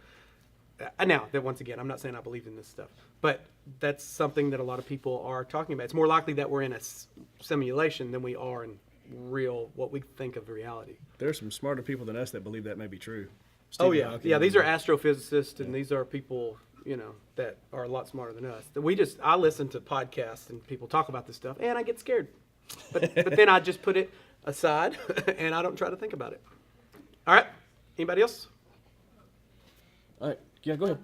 Now, that once again, I'm not saying I believe in this stuff, but that's something that a lot of people are talking about. It's more likely that we're in a simulation than we are in real, what we think of reality. There are some smarter people than us that believe that may be true. Oh Stephen yeah, Hawking yeah. These are and- astrophysicists, and these are people, that are a lot smarter than us. I listen to podcasts and people talk about this stuff, and I get scared. But then I just put it aside, and I don't try to think about it. All right. Anybody else? All right. Yeah, go ahead.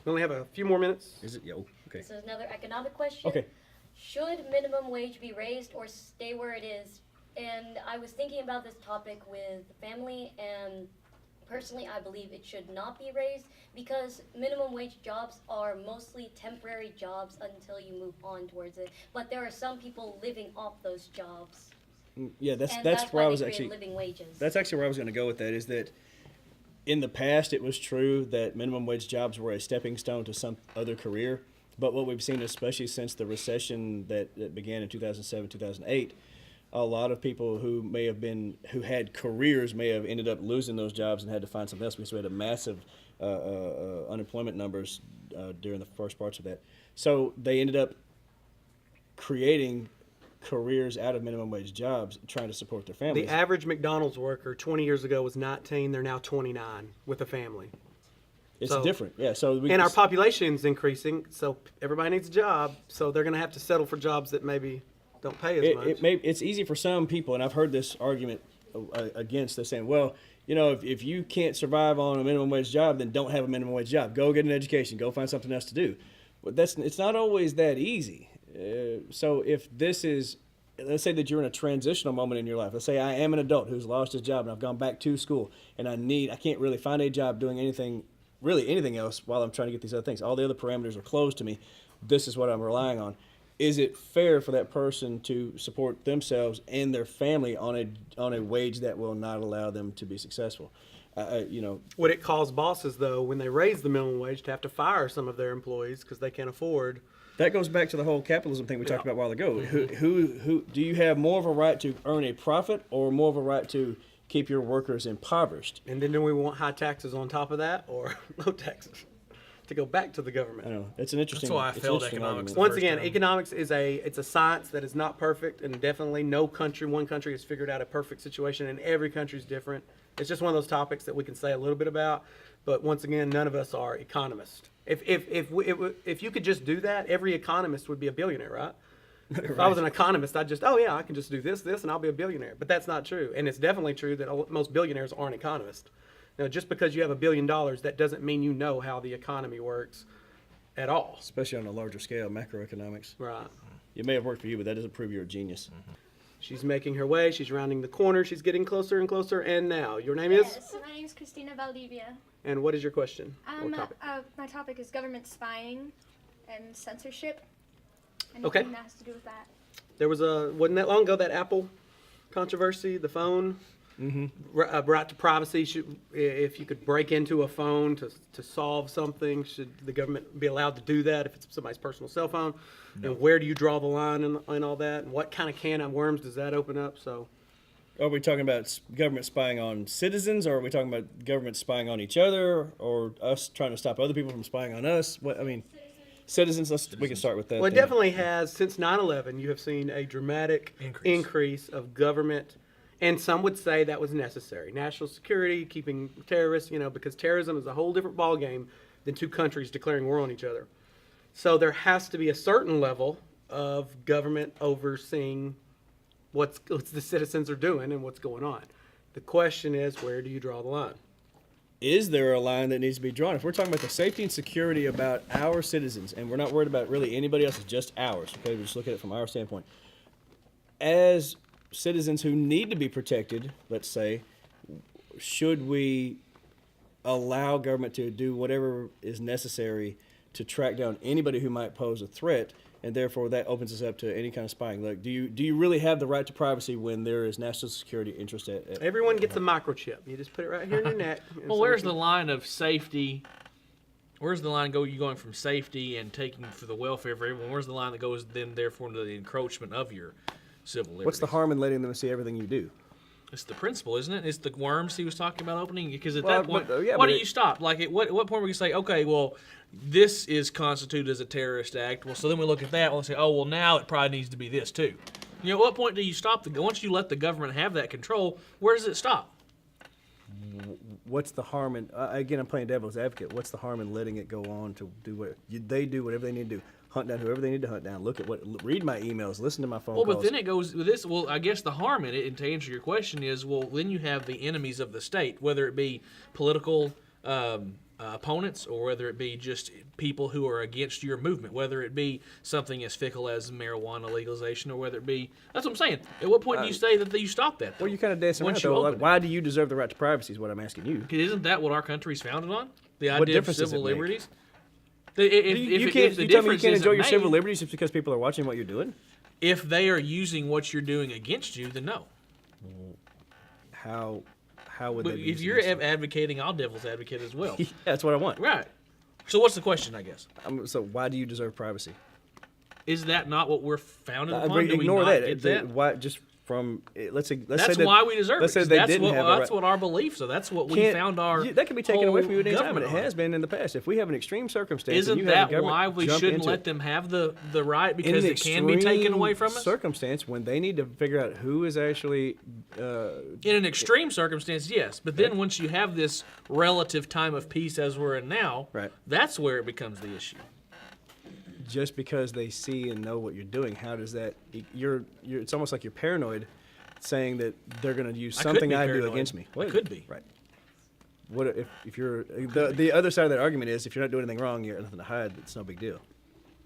We only have a few more minutes. Is it? Yo. Okay. This is another economic question. Okay. Should minimum wage be raised or stay where it is? And I was thinking about this topic with family, and personally, I believe it should not be raised because minimum wage jobs are mostly temporary jobs until you move on towards it. But there are some people living off those jobs. Yeah, And that's where why I they was create actually. living wages. That's actually where I was going to go with that. Is that in the past it was true that minimum wage jobs were a stepping stone to some other career, but what we've seen, especially since the recession that began in 2007, 2008, a lot of people who had careers may have ended up losing those jobs and had to find something else because we had a massive unemployment numbers during the first parts of that. So they ended up creating careers out of minimum wage jobs, trying to support their families. The average McDonald's worker 20 years ago was 19. They're now 29 with a family. It's so- different, yeah. So And our population's increasing, so everybody needs a job. So they're going to have to settle for jobs that maybe don't pay as much. It's easy for some people, and I've heard this argument against this, saying, well, you know, if you can't survive on a minimum wage job, then don't have a minimum wage job. Go get an education. Go find something else to do. But it's not always that easy. So if this is, let's say that you're in a transitional moment in your life. Let's say I am an adult who's lost his job and I've gone back to school and I can't really find a job doing anything else while I'm trying to get these other things. All the other parameters are closed to me. This is what I'm relying on. Is it fair for that person to support themselves and their family on a wage that will not allow them to be successful? Would it cause bosses, though, when they raise the minimum wage, to have to fire some of their employees because they can't afford? That goes back to the whole capitalism thing we talked about a while ago. Who do you have more of a right to earn a profit or more of a right to keep your workers impoverished? And then do we want high taxes on top of that or low taxes to go back to the government? I know. It's an interesting. That's why I failed interesting economics. argument. Once first again, time. economics is a science that is not perfect, and definitely one country has figured out a perfect situation, and every country is different. It's just one of those topics that we can say a little bit about, but once again, none of us are economists. If you could just do that, every economist would be a billionaire, right? If I was an economist, I can just do this, and I'll be a billionaire. But that's not true, and it's definitely true that most billionaires aren't economists. Now, just because you have $1 billion, that doesn't mean you know how the economy works at all. Especially on a larger scale, macroeconomics. Right. It may have worked for you, but that doesn't prove you're a genius. She's making her way. She's rounding the corner. She's getting closer and closer. And now, your name is? Yes, my name is Christina Valdivia. And what is your question? Or topic? My topic is government spying and censorship. Okay. Anything that has to do with that. There was wasn't that long ago, that Apple controversy, the phone, right to privacy. If you could break into a phone to solve something, should the government be allowed to do that if it's somebody's personal cell phone? No. And where do you draw the line and all that? And what kind of can of worms does that open up? So, are we talking about government spying on citizens, or are we talking about government spying on each other, or us trying to stop other people from spying on us? Citizens. We can start with that. Well, it then. definitely has. Since 9/11, you have seen a dramatic increase of government, and some would say that was necessary. National security, keeping terrorists, because terrorism is a whole different ballgame than two countries declaring war on each other. So there has to be a certain level of government overseeing what the citizens are doing and what's going on. The question is, where do you draw the line? Is there a line that needs to be drawn? If we're talking about the safety and security about our citizens, and we're not worried about really anybody else, it's just ours, okay? We just look at it from our standpoint. As citizens who need to be protected, let's say, should we allow government to do whatever is necessary to track down anybody who might pose a threat, and therefore that opens us up to any kind of spying? Like, do you really have the right to privacy when there is national security interest at Everyone gets a microchip. You just put it right here in your neck. Well, where's the line of safety? Where's the line you going from safety and taking for the welfare of everyone? Where's the line that goes then therefore into the encroachment of your civil liberties? What's the harm in letting them see everything you do? It's the principle, isn't it? It's the worms he was talking about opening. Because at Well, that point, but, yeah, why but do it- you stop? Like, at what point we say, okay, well, this is constituted as a terrorist act. Well, so then we look at that and say, oh, well, now it probably needs to be this too. At what point do you stop? Once you let the government have that control, where does it stop? What's the harm in? Again, I'm playing devil's advocate. What's the harm in letting it go on to do what they do? Whatever they need to do. Hunt down whoever they need to hunt down. Read my emails. Listen to my phone calls. Well, but then it goes with this. Well, I guess the harm in it, and to answer your question, is then you have the enemies of the state, whether it be political opponents or whether it be just people who are against your movement, whether it be something as fickle as marijuana legalization or whether it be. That's what I'm saying. At what point do you say that you stop that? Well, you kind of dancing around. Once you Though, open like, why do you deserve the right to privacy? Is what I'm asking you. Because isn't that what our country's founded on? The What idea of difference does civil it make? liberties. You tell me you can't enjoy your civil made, liberties just because people are watching what you're doing? if they are using what you're doing against you, then no. How would But they be if using you're this? advocating, I'll devil's advocate as well. Yeah, that's what I want. Right. So what's the question, I guess? So why do you deserve privacy? Is that not what we're founded upon? Do we Ignore not that. get that? Why just from let's say That's that, why we deserve let's it. say they That's didn't have a that's right- what our beliefs are. That's what we Can't- found our that can be taken away from you at any whole time, and it government has been in the past. If we have an extreme circumstance, and Isn't you have that the government why we jump shouldn't into let it, them have the right in because an it can be taken extreme away from us? circumstance when they need to figure out who is actually In an extreme circumstance, yes. But then once you have this relative time of peace as we're in now, Right. that's where it becomes the issue. just because they see and know what you're doing, how does that? You're it's almost like you're paranoid, saying that they're going to use I could something be I do paranoid. against me. I could be. Right. What if you're the other side of that argument is if you're not doing anything wrong, you have nothing to hide. It's no big deal.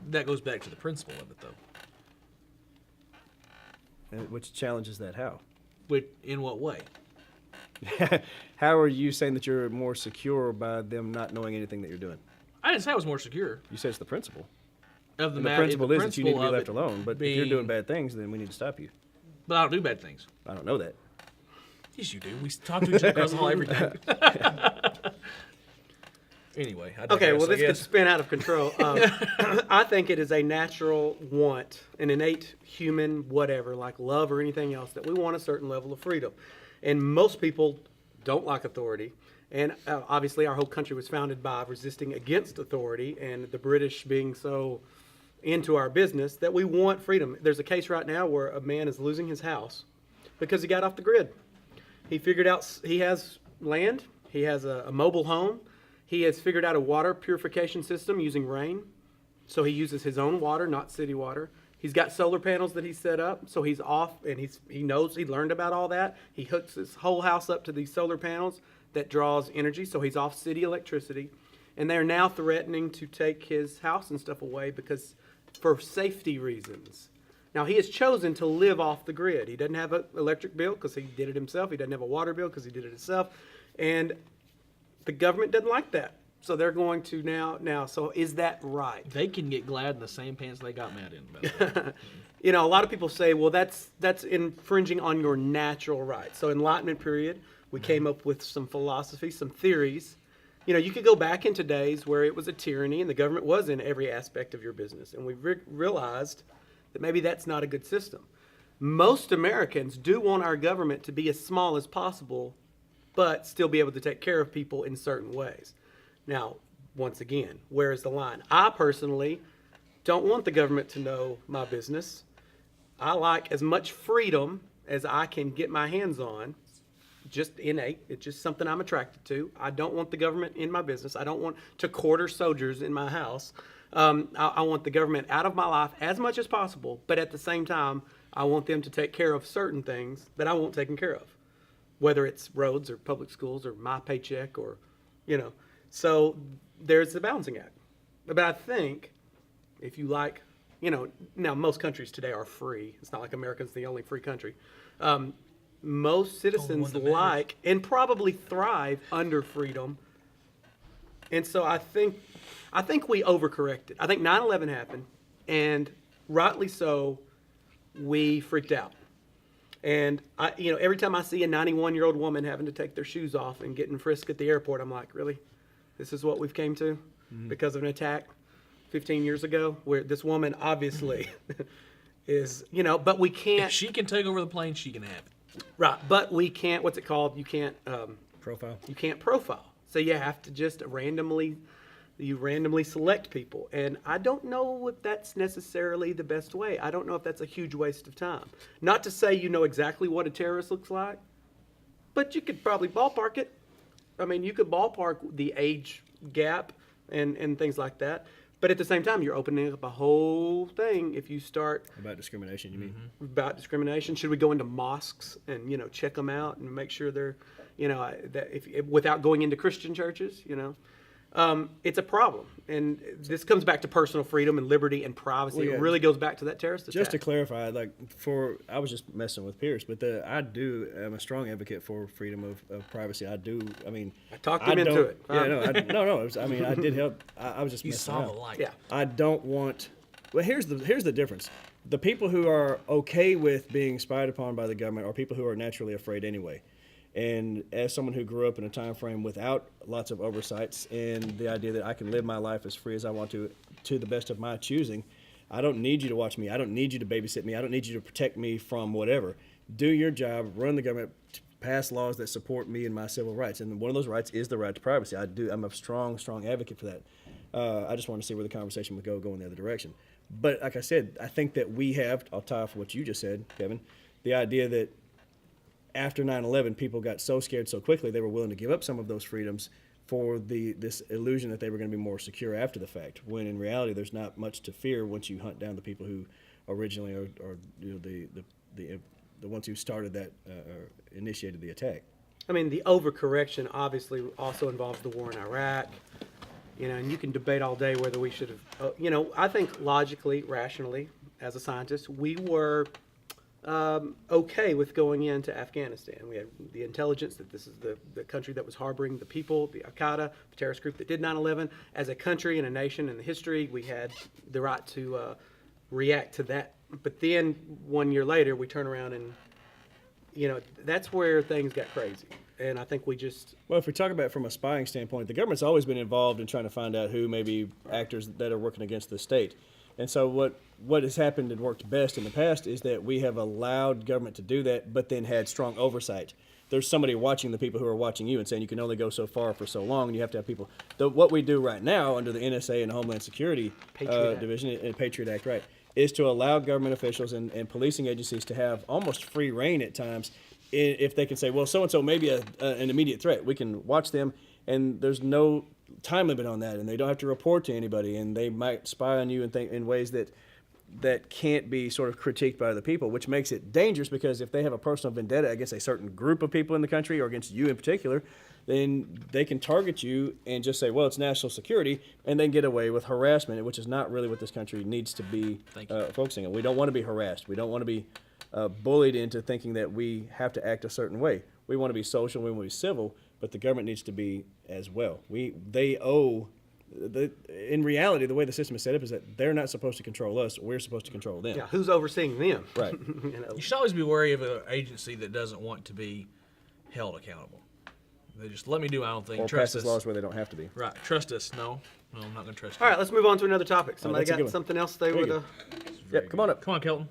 That goes back to the principle of it, though. Which challenges that how? In what way? How are you saying that you're more secure by them not knowing anything that you're doing? I didn't say I was more secure. You said it's the principle. Of the, And the matter, principle is that you need to be left alone. But if you're doing being- bad things, then we need to stop you. But I don't do bad things. I don't know that. Yes, you do. We talk to each other across the hall every day. Anyway, I Okay, digress, well, I this could guess. spin out of control. I think it is a natural want, an innate human whatever, like love or anything else, that we want a certain level of freedom. And most people don't like authority. And obviously, our whole country was founded by resisting against authority, and the British being so into our business that we want freedom. There's a case right now where a man is losing his house because he got off the grid. He figured out he has land, he has a mobile home. He has figured out a water purification system using rain. So he uses his own water, not city water. He's got solar panels that he set up, so he's off, and he knows, he learned about all that. He hooks his whole house up to these solar panels that draws energy, so he's off city electricity. And they're now threatening to take his house and stuff away because for safety reasons. Now, he has chosen to live off the grid. He doesn't have an electric bill because he did it himself. He doesn't have a water bill because he did it himself. And the government doesn't like that. So they're going to now. So is that right? They can get glad in the same pants they got mad in. By the way. You know, a lot of people say, well, that's infringing on your natural rights. So Enlightenment period, we came up with some philosophy, some theories. You know, you could go back into days where it was a tyranny and the government was in every aspect of your business. And we realized that maybe that's not a good system. Most Americans do want our government to be as small as possible, but still be able to take care of people in certain ways. Now, once again, where is the line? I personally don't want the government to know my business. I like as much freedom as I can get my hands on, just innate. It's just something I'm attracted to. I don't want the government in my business. I don't want to quarter soldiers in my house. I want the government out of my life as much as possible, but at the same time, I want them to take care of certain things that I want taken care of, whether it's roads or public schools or my paycheck or, you know. So there's the balancing act. But I think if you like, you know, now most countries today are free. It's not like America's the only free country. Most citizens that matters. like and probably thrive under freedom. And so I think we overcorrected. I think 9/11 happened, and rightly so, we freaked out. And every time I see a 91-year-old woman having to take their shoes off and getting frisked at the airport, I'm like, really? This is what we've came to because of an attack 15 years ago, where this woman obviously is, but we can't. If she can take over the plane, she can have it. Right, but we can't. What's it called? You can't Profile. You can't profile. So you have to just randomly select people. And I don't know if that's necessarily the best way. I don't know if that's a huge waste of time. Not to say you know exactly what a terrorist looks like, but you could probably ballpark it. I mean, you could ballpark the age gap and things like that. But at the same time, you're opening up a whole thing if you start About discrimination, you mean? about discrimination. Should we go into mosques and check them out and make sure they're that if without going into Christian churches, it's a problem. And this comes back to personal freedom and liberty and privacy. Well, yeah. It really goes back to that terrorist attack. Just to clarify, I was just messing with Pierce, but I am a strong advocate for freedom of privacy. I do. I mean, I talked him into it. Yeah, no. I did help. I was just You messing saw around. the light. Yeah. I don't want. Well, here's the difference. The people who are okay with being spied upon by the government are people who are naturally afraid anyway. And as someone who grew up in a time frame without lots of oversights and the idea that I can live my life as free as I want to the best of my choosing, I don't need you to watch me. I don't need you to babysit me. I don't need you to protect me from whatever. Do your job, run the government, pass laws that support me and my civil rights. And one of those rights is the right to privacy. I'm a strong advocate for that. I just want to see where the conversation would go in the other direction. But like I said, I think that we have, I'll tie off what you just said, Kevin, the idea that after 9/11, people got so scared so quickly they were willing to give up some of those freedoms for this illusion that they were going to be more secure after the fact, when in reality there's not much to fear once you hunt down the people who originally are the ones who started that initiated the attack. I mean, the overcorrection obviously also involves the war in Iraq. And you can debate all day whether we should have, I think logically, rationally, as a scientist, we were okay with going into Afghanistan. We had the intelligence that this is the country that was harboring the people, the Al-Qaeda, the terrorist group that did 9/11. As a country and a nation in the history, we had the right to react to that. But then 1 year later, we turn around and, that's where things got crazy. And I think we just... Well, if we talk about it from a spying standpoint, the government's always been involved in trying to find out who may be actors that are working against the state. And so what has happened and worked best in the past is that we have allowed government to do that, but then had strong oversight. There's somebody watching the people who are watching you and saying you can only go so far for so long, and you have to have people. What we do right now under the NSA and the Homeland Security Division, and Patriot Act, right, is to allow government officials and policing agencies to have almost free reign at times if they can say, well, so-and-so may be an immediate threat. We can watch them, and there's no time limit on that, and they don't have to report to anybody, and they might spy on you in ways that can't be sort of critiqued by other people, which makes it dangerous because if they have a personal vendetta against a certain group of people in the country or against you in particular, then they can target you and just say, well, it's national security, and then get away with harassment, which is not really what this country needs to be focusing on. We don't want to be harassed. We don't want to be bullied into thinking that we have to act a certain way. We want to be social, we want to be civil, but the government needs to be as well. In reality, the way the system is set up is that they're not supposed to control us, we're supposed to control them. Yeah, who's overseeing them? Right. You should always be wary of an agency that doesn't want to be held accountable. They just let me do my own thing. Or Trust passes us. laws where they don't have to be. Right. Trust us. No, I'm not going to trust you. All right, let's move on to another topic. Somebody that's a good got one. something else they Very would... good. Yep, come on up. Come on, Kelton.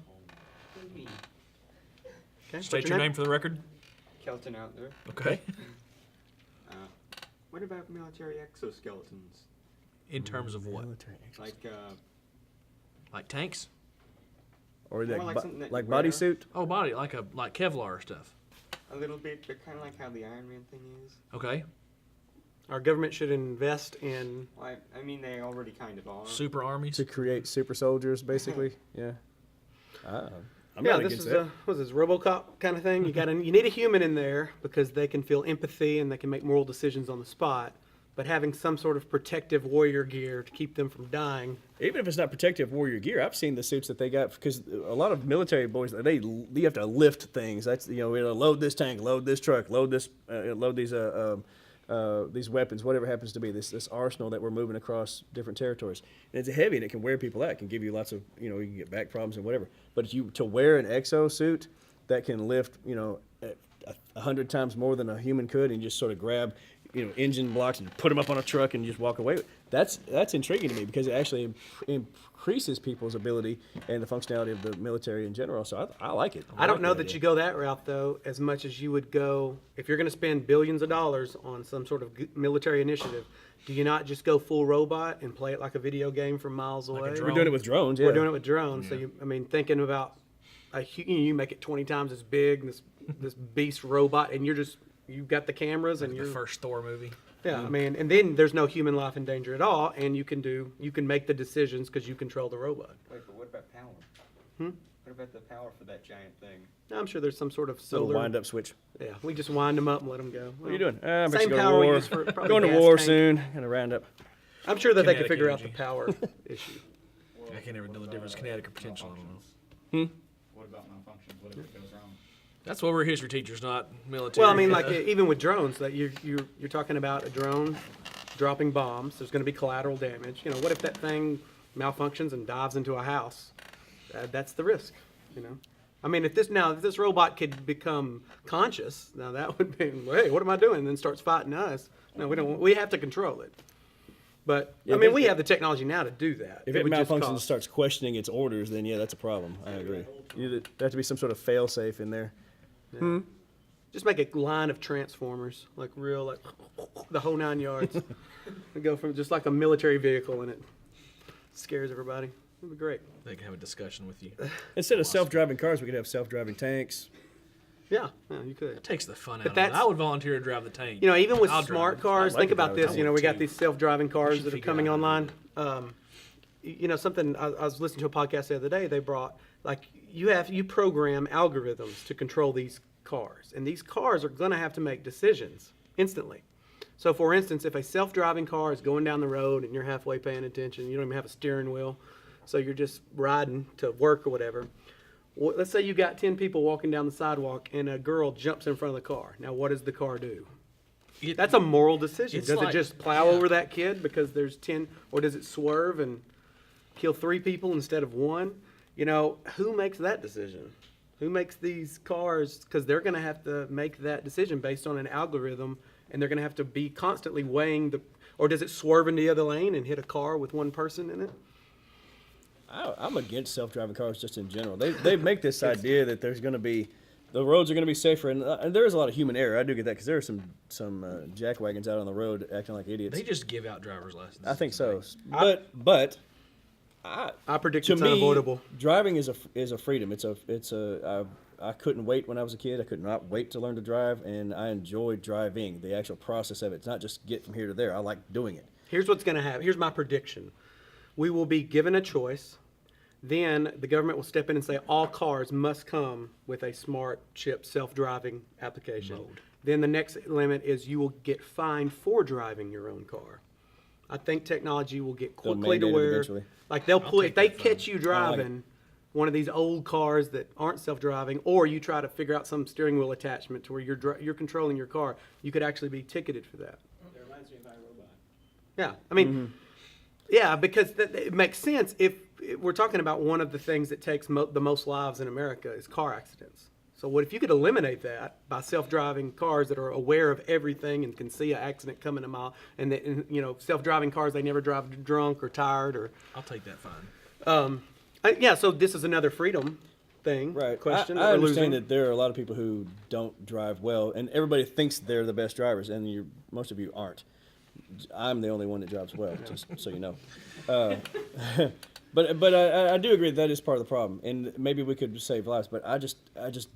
Okay, State what's your name for the record. Kelton out there. Okay. What about military exoskeletons? In terms of what? Like, Like tanks? Or More like something that like you wear. bodysuit? Oh, body, like Kevlar stuff. a little bit, but kind of like how the Iron Man thing is. Okay. Our government should invest in... Well, I mean, they already kind of are. Super armies. To create super soldiers, basically. Yeah. I'm yeah, not this against is that. what's this, RoboCup kind of thing? You need a human in there because they can feel empathy and they can make moral decisions on the spot. But having some sort of protective warrior gear to keep them from dying. Even if it's not protective warrior gear, I've seen the suits that they got because a lot of military boys you have to lift things. That's we load this tank, load this truck, load these weapons, whatever happens to be this arsenal that we're moving across different territories. And it's heavy and it can wear people out. It can give you lots of you can get back problems and whatever. But to wear an exosuit that can lift 100 times more than a human could and just sort of grab engine blocks and put them up on a truck and just walk away. That's intriguing to me because it actually increases people's ability and the functionality of the military in general. So I like it. I don't know that you go that route, though, as much as you would go, if you're going to spend billions of dollars on some sort of military initiative, do you not just go full robot and play it like a video game from miles away? drone. We're doing it with drones, yeah. We're doing it with drones. So, thinking about, you make it 20 times as big, this beast robot, and you've got the cameras and The you're first Thor movie. yeah. And then there's no human life in danger at all, and you can make the decisions because you control the robot. Wait, but what about power? What about the power for that giant thing? I'm sure there's some sort of Little solar wind-up switch. Yeah, we just wind them up and let them go. What are you doing? I'm Same actually going power to we war. use for probably Going to gas war tank. soon. Going to round up. I'm sure that they can Kinetic figure out energy. the power issue. I can't ever know the difference. Kinetic or potential. I don't know. What about malfunctions? What if it goes wrong? That's why we're history teachers, not military. Well, I mean, like even with drones, that you're talking about a drone dropping bombs. There's going to be collateral damage. What if that thing malfunctions and dives into a house? That's the risk. I mean, if this robot could become conscious, now that would be, hey, what am I doing? And then starts fighting us. No, we don't. We have to control it. But Yeah, we have the technology now to do that. If it would just malfunctions and cost- starts questioning its orders, then yeah, that's a problem. I agree. There has to be some sort of fail-safe in there. Just make a line of transformers, like the whole 9 yards. And go from just like a military vehicle, and it scares everybody. It'd be great. They can have a discussion with you. Instead of self-driving cars, we could have self-driving tanks. Yeah, you could. It takes the fun out But of it. that's- I would volunteer to drive the tank. You know, even with I'll smart drive. cars, I'd like think to about drive this. a You know, we got too. these self-driving cars should that are figure coming out how to online. You know, something I was listening to a podcast the other day. They brought like you program algorithms to control these cars, and these cars are going to have to make decisions instantly. So, for instance, if a self-driving car is going down the road and you're halfway paying attention, you don't even have a steering wheel, so you're just riding to work or whatever. Well, let's say you got 10 people walking down the sidewalk and a girl jumps in front of the car. Now, what does the car do? That's a moral decision. It's Does like- it just plow yeah. over that kid because there's 10, or does it swerve and kill 3 people instead of 1? You know, who makes that decision? Who makes these cars? Because they're going to have to make that decision based on an algorithm, and they're going to have to be constantly weighing or does it swerve into the other lane and hit a car with 1 person in it? I'm against self-driving cars just in general. They make this idea that there's going to be, the roads are going to be safer, and there is a lot of human error. I do get that because there are some jackwagons out on the road acting like idiots. They just give out driver's licenses. I think so, but I predict to it's me, unavoidable. driving is a freedom. I couldn't wait when I was a kid. I could not wait to learn to drive, and I enjoy driving. The actual process of it. It's not just get from here to there. I like doing it. Here's what's going to happen. Here's my prediction. We will be given a choice. Then the government will step in and say all cars must come with a smart chip self-driving application. Then the next limit is you will get fined for driving your own car. I think technology will get They'll quickly to mandate it where, eventually. like they'll pull, if take they that fine. catch you driving one of these old cars that aren't self-driving, or you try to figure out some steering wheel attachment to where you're controlling your car, you could actually be ticketed for that. It reminds me of iRobot. Yeah, I mean, yeah, because it makes sense if we're talking about one of the things that takes the most lives in America is car accidents. So what if you could eliminate that by self-driving cars that are aware of everything and can see an accident coming a mile, and you know, self-driving cars, they never drive drunk or tired or. I'll take that fine. Yeah, so this is another freedom thing. Right. Question. I that we're understand losing. that there are a lot of people who don't drive well, and everybody thinks they're the best drivers, and most of you aren't. I'm the only one that drives well, just so you know. But I do agree that is part of the problem, and maybe we could save lives. But I just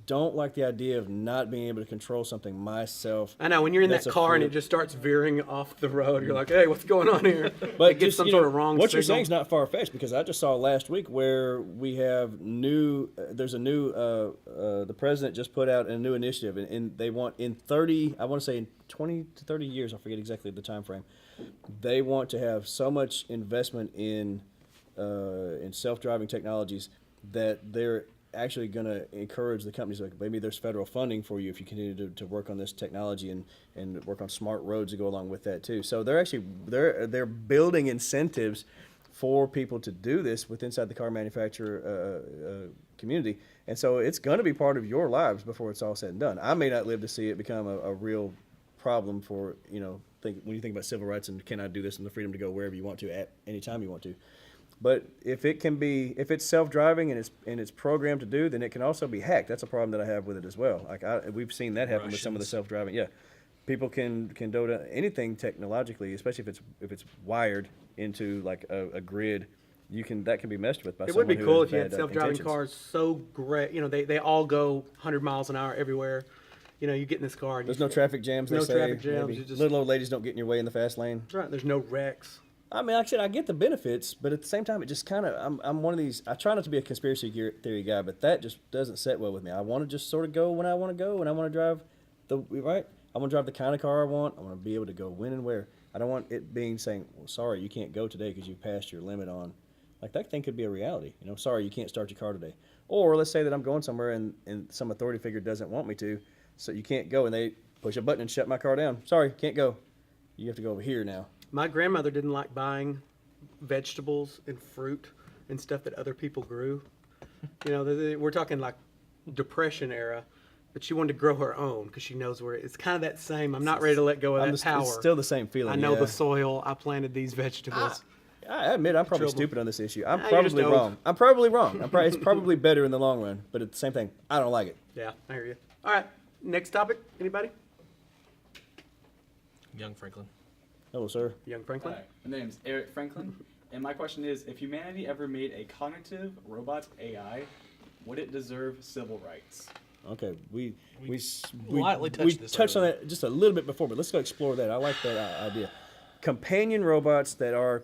don't like the idea of not being able to control something myself. I know when you're in that That's a car and fear. it just starts veering off the road, you're like, "Hey, what's going on here?" But it gets just, some you sort know, of wrong. what you're signal. saying is not far fetched, because I just saw last week where we have there's a new the president just put out a new initiative, and they want in 20 to 30 years, I forget exactly the time frame, they want to have so much investment in self-driving technologies that they're actually going to encourage the companies, like maybe there's federal funding for you if you continue to work on this technology and work on smart roads to go along with that too. So they're building incentives for people to do this with inside the car manufacturer community, and so it's going to be part of your lives before it's all said and done. I may not live to see it become a real problem for, you know, when you think about civil rights and can I do this and the freedom to go wherever you want to at any time you want to. But if it's self-driving and it's programmed to do, then it can also be hacked. That's a problem that I have with it as well. Like we've seen that happen with some of the Russians. self-driving. Yeah, people can do anything technologically, especially if it's wired into like a grid. That can be messed with by It someone would be who cool has if you had bad, self-driving intentions. cars so great. You know, they all go 100 miles an hour everywhere. You know, you get in this car and There's no traffic jams. No they say, traffic jams, maybe. you just- Little old ladies don't get in your way in the fast lane. That's right. There's no wrecks. I mean, like I said, I get the benefits, but at the same time, it just kind of, I'm one of these, I try not to be a conspiracy theory guy, but that just doesn't set well with me. I want to just sort of go when I want to go, and I want to drive I want to drive the kind of car I want. I want to be able to go when and where. I don't want it being saying, well, sorry, you can't go today because you passed your limit on. Like, that thing could be a reality. You know, sorry, you can't start your car today. Or let's say that I'm going somewhere and some authority figure doesn't want me to, so you can't go, and they push a button and shut my car down. Sorry, can't go. You have to go over here now. My grandmother didn't like buying vegetables and fruit and stuff that other people grew. You know, we're talking like Depression era, but she wanted to grow her own because she knows where it's kind of that same. I'm not ready to let go of that power. It's still the same feeling. I know yeah. the soil. I planted these vegetables. I admit I'm probably Trouble. stupid on this issue. I'm Nah, you're just probably old. wrong. I'm probably wrong. It's probably better in the long run, but it's the same thing. I don't like it. Yeah, I hear you. All right, next topic. Anybody? Young Franklin. Hello, sir. Young Franklin. Hi, my name's Eric Franklin, and my question is, if humanity ever made a cognitive robot AI, would it deserve civil rights? Okay, we lightly touched we this touched on earlier. that just a little bit before, but let's go explore that. I like that idea. Companion robots that are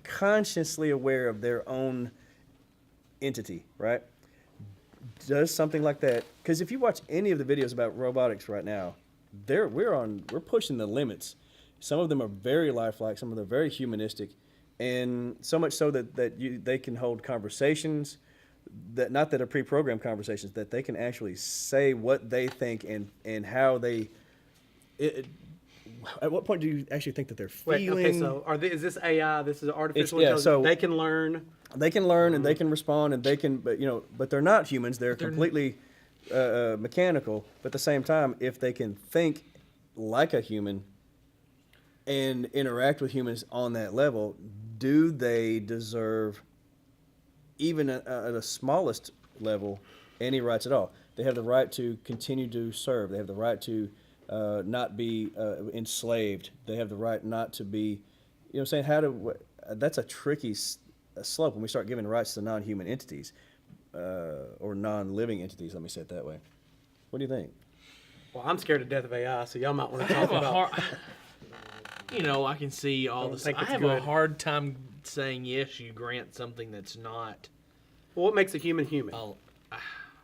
consciously aware of their own entity, right? Does something like that? Because if you watch any of the videos about robotics right now, we're pushing the limits. Some of them are very lifelike, some of them are very humanistic, and so much so that they can hold conversations that not that are pre-programmed conversations, that they can actually say what they think and how they. At what point do you actually think that they're Wait, feeling? okay, so is this AI? This is artificial yeah, intelligence. so- They can learn. They can learn and they can respond and they can, but they're not humans. They're completely mechanical. But at the same time, if they can think like a human and interact with humans on that level, do they deserve, even at the smallest level, any rights at all? They have the right to continue to serve. They have the right to not be enslaved. They have the right not to be, you know what I'm saying? That's a tricky slope when we start giving rights to non-human entities or non-living entities. Let me say it that way. What do you think? Well, I'm scared to death of AI, so y'all might want to I talk have a about. hard. You know, I can see all don't this. think I it's have a good. hard time saying yes. You grant something that's not. Well, what makes a human human? Oh,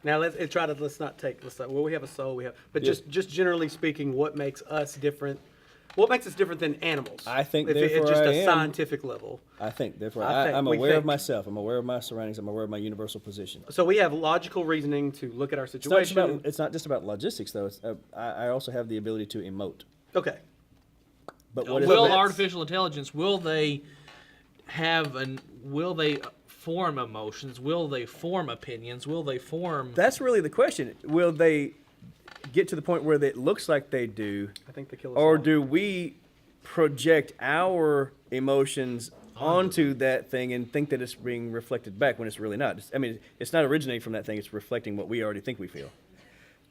Now let's well, we have a soul, but Yeah. just generally speaking, what makes us different? What makes us different than animals? I think if it's therefore just I a am- scientific level. I think, therefore, I think I'm we aware of think- myself. I'm aware of my surroundings. I'm aware of my universal position. So we have logical reasoning to look at our situation. It's not just about logistics, though. I also have the ability to emote. Okay. But what if will that's- artificial intelligence? Will they Will they form emotions? Will they form opinions? Will they form? That's really the question. Will they get to the point where it looks like they do, I think they kill us or all. do we project our emotions onto that thing and think that it's being reflected back when it's really not? It's not originating from that thing. It's reflecting what we already think we feel.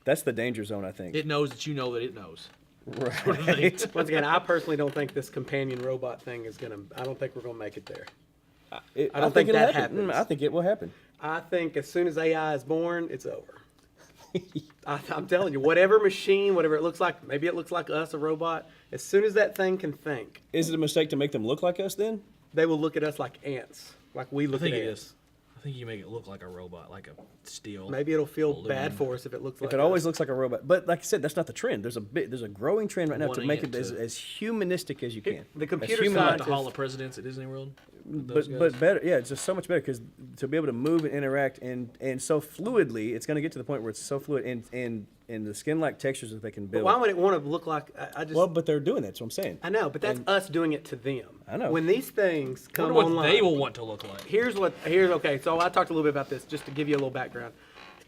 That's the danger zone, I think. It knows that you know that it knows. Right. Once again, I personally don't think this companion robot thing is gonna. I don't think we're gonna make it there. I don't think it'll that happen. happens. I think it will happen. I think as soon as AI is born, it's over. I'm telling you, whatever machine, whatever it looks like, maybe it looks like us, a robot. As soon as that thing can think, Is it a mistake to make them look like us then? they will look at us like ants, like we I look think at it ants. is. I think you make it look like a robot, like a steel. Maybe it'll feel aluminum. bad for us if it looks like If it always us. looks like a robot, but like I said, that's not the trend. There's a growing trend right now to Wanting make it it as, to- as humanistic as you can. The As computer human-like. Like the scientists- Hall of Presidents at Disney World. Those but guys. better, yeah, it's just so much better because to be able to move and interact and so fluidly, it's going to get to the point where it's so fluid and the skin-like textures that they can But build. why would it want to look like? I just. Well, but they're doing that. That's what I'm saying. I know, but that's us doing it to them. I know. When these things I come wonder what online, they will want to look like. Here's okay. So I talked a little bit about this just to give you a little background.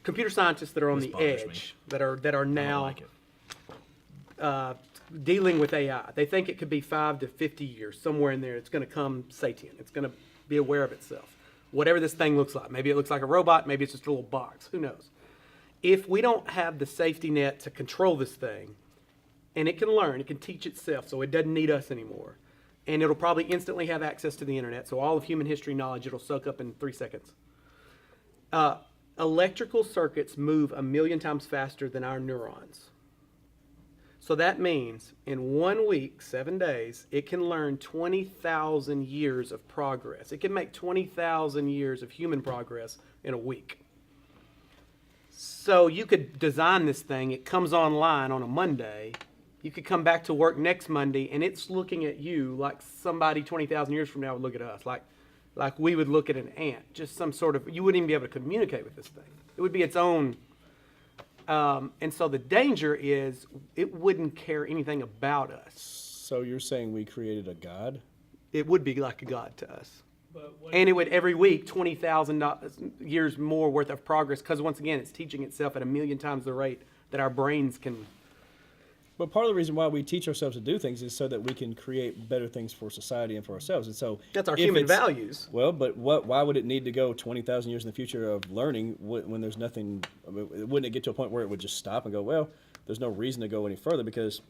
Computer scientists that are on This the bothers edge, that are I don't now like it. dealing with AI. They think it could be 5 to 50 years, somewhere in there. It's going to come sentient. It's going to be aware of itself. Whatever this thing looks like. Maybe it looks like a robot. Maybe it's just a little box. Who knows? If we don't have the safety net to control this thing, and it can learn, it can teach itself, so it doesn't need us anymore. And it'll probably instantly have access to the internet, so all of human history knowledge it'll soak up in 3 seconds. Electrical circuits move 1,000,000 times faster than our neurons. So that means in 1 week, 7 days, it can learn 20,000 years of progress. It can make 20,000 years of human progress in a week. So you could design this thing, it comes online on a Monday, you could come back to work next Monday, and it's looking at you like somebody 20,000 years from now would look at us, like we would look at an ant, just some sort of, you wouldn't even be able to communicate with this thing. It would be its own, and so the danger is it wouldn't care anything about us. So you're saying we created a god? It would be like a god to us. And it would every week 20,000 years more worth of progress because once again it's teaching itself at 1,000,000 times the rate that our brains can. But part of the reason why we teach ourselves to do things is so that we can create better things for society and for ourselves. And so That's our if human it's- values. Well, but why would it need to go 20,000 years in the future of learning when there's nothing? Wouldn't it get to a point where it would just stop and go, well, there's no reason to go any further because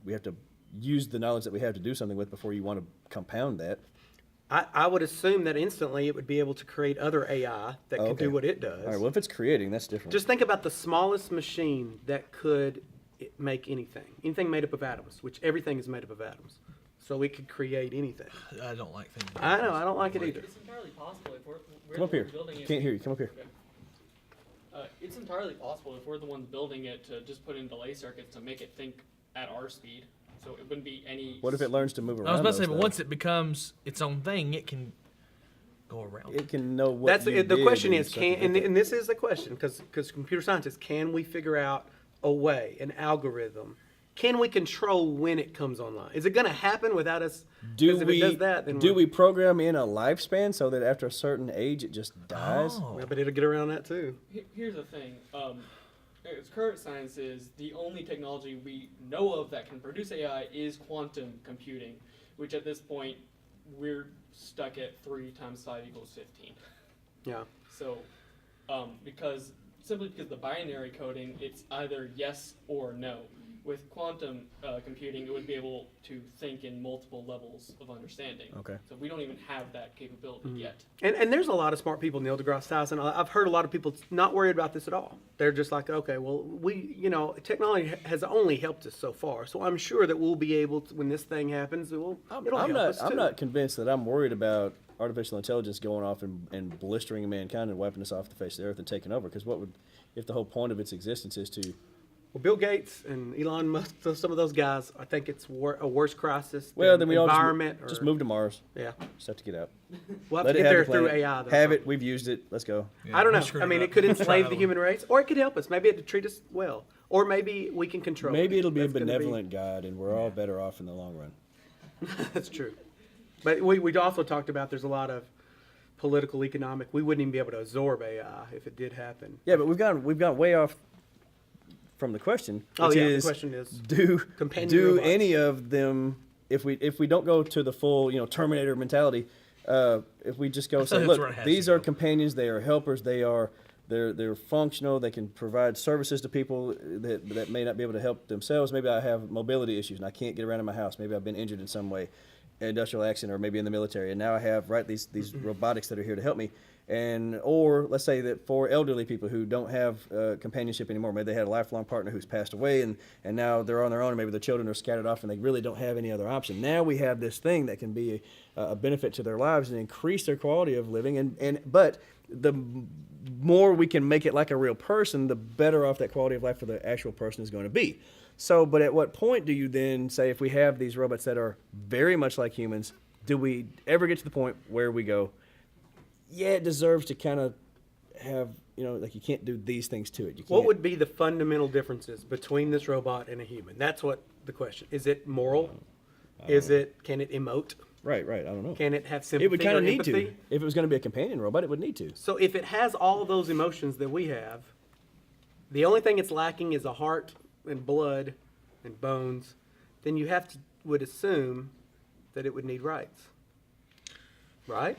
we have to use the knowledge that we have to do something with before you want to compound that. I would assume that instantly it would be able to create other AI that could Okay. do what it does. All right. Well, if it's creating, that's different. Just think about the smallest machine that could make anything made up of atoms, which everything is made up of atoms. So it could create anything. I don't like things. I know, I don't like it either. It's entirely possible if we're Come up the here. ones building it. Can't hear you. Come up here. It's entirely possible if we're the ones building it to just put in delay circuits to make it think at our speed. So it wouldn't be any. What if it learns to move around? I was about to say, those but things? once it becomes its own thing, it can go around. It can know what That's you the did question and is stuff can like and, that. and this is the question because computer scientists, can we figure out a way, an algorithm? Can we control when it comes online? Is it going to happen without us? Do 'cause if we it does that, then do we're- we program in a lifespan so that after a certain age it just dies? Oh. Well, but it'll get around that too. Here's the thing. As current science is, the only technology we know of that can produce AI is quantum computing, which at this point we're stuck at 3 × 5 = 15. Yeah. So, because the binary coding, it's either yes or no. With quantum computing, it would be able to think in multiple levels of understanding. Okay. So we don't even have that capability yet. And there's a lot of smart people, Neil deGrasse Tyson. I've heard a lot of people not worried about this at all. They're just like, okay, well, technology has only helped us so far. So I'm sure that we'll be able to, when this thing happens, it'll help us too. I'm not convinced that I'm worried about artificial intelligence going off and blistering mankind and wiping us off the face of the earth and taking over. Because if the whole point of its existence is to Well, Bill Gates and Elon Musk, some of those guys, I think it's a worse crisis. well, than then we all environment just or- move to Mars. Yeah, Just have to get out. we'll have Let to it get have there the through planet. AI. Though, Have probably. it. We've used it. Let's go. Yeah, I don't we know. screwed I mean, up. it could Let's try enslave another the one. human race, or it could help us. Maybe it'd treat us well, or maybe we can control. Maybe it. it'll be a That's gonna benevolent God, and we're all better off in the long run. That's true. But we also talked about there's a lot of political, economic. We wouldn't even be able to absorb AI if it did happen. Yeah, but we've gone way off from the question. Oh, which yeah, the is, question is, do companion robots. any of them, if we don't go to the full Terminator mentality, if we just go say, that's look, where it has these to are go. companions, they are helpers, they're functional, they can provide services to people that may not be able to help themselves. Maybe I have mobility issues and I can't get around in my house. Maybe I've been injured in some way, industrial accident, or maybe in the military, and now I have these robotics that are here to help me. Or let's say that for elderly people who don't have companionship anymore, maybe they had a lifelong partner who's passed away and now they're on their own, and maybe their children are scattered off and they really don't have any other option. Now we have this thing that can be a benefit to their lives and increase their quality of living. But the more we can make it like a real person, the better off that quality of life for the actual person is going to be. So, but at what point do you then say, if we have these robots that are very much like humans, do we ever get to the point where we go, yeah, it deserves to kind of have, like you can't do these things to it. You can't. What would be the fundamental differences between this robot and a human? That's what the question. Is it moral? Can it emote? Right. I don't know. Can it have sympathy It would kind or of need empathy? to. If it was going to be a companion robot, it would need to. So if it has all of those emotions that we have, the only thing it's lacking is a heart and blood and bones, then you would assume that it would need rights. Right?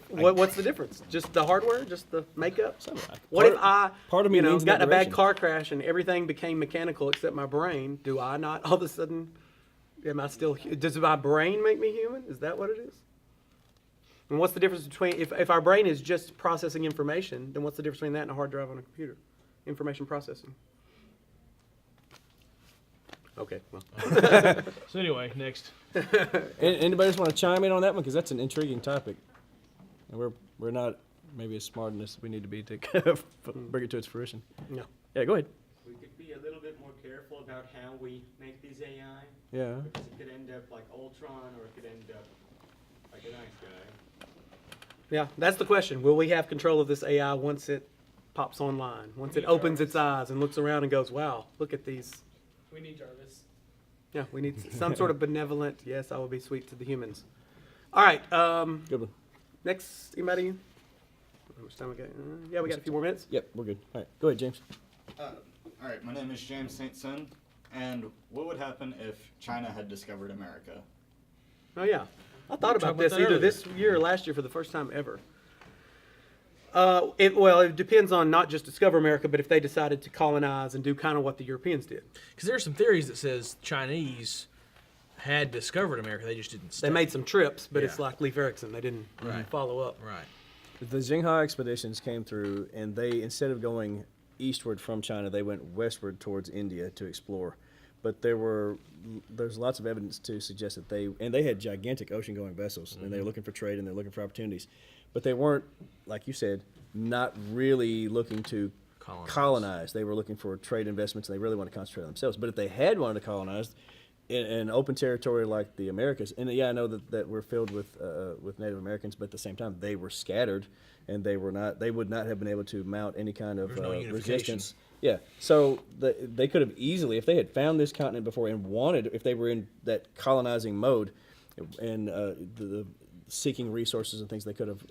What's the difference? Just the hardware? Just the makeup? What if I part of me leans in got that in a bad direction. car crash and everything became mechanical except my brain? Do I not all of a sudden, does my brain make me human? Is that what it is? And what's the difference between, if our brain is just processing information, then what's the difference between that and a hard drive on a computer? Information processing. Okay, well. So anyway, next. Anybody just want to chime in on that one? Because that's an intriguing topic. And we're not maybe as smart as we need to be to kind of bring it to its fruition. No. Yeah, go ahead. We could be a little bit more careful about how we make these AI. Yeah. Because it could end up like Ultron, or it could end up like a nice guy. Yeah, that's the question. Will we have control of this AI once it pops online? Once it opens its eyes and looks around and goes, wow, look at these. We need Jarvis. Yeah, we need some sort of benevolent, yes, I will be sweet to the humans. All right, Good one. next, anybody? How much time we got? Yeah, we got a few more minutes. Yep, we're good. All right, go ahead, James. All right, my name is James St. Sun, and what would happen if China had discovered America? Oh, yeah. I thought about about this that either earlier. this year or last year for the first time ever. It depends on not just discover America, but if they decided to colonize and do kind of what the Europeans did. Because there are some theories that says Chinese had discovered America. They just didn't stay. They made some trips, but it's Yeah. like Leif Erikson. They didn't Right. follow up. Right. The Xinghai expeditions came through, and they, instead of going eastward from China, they went westward towards India to explore. But there's lots of evidence to suggest that they had gigantic ocean-going vessels, and they were looking for trade and they're looking for opportunities. But they weren't, like you said, not really looking to colonize. They were looking for trade investments, and they really wanted to concentrate on themselves. But if they had wanted to colonize in an open territory like the Americas, and yeah, I know that we're filled with Native Americans, but at the same time, they were scattered, and they would not have been able to mount any kind of There's no unification. resistance. Yeah, so they could have easily, if they had found this continent before and if they were in that colonizing mode, and the seeking resources and things they could have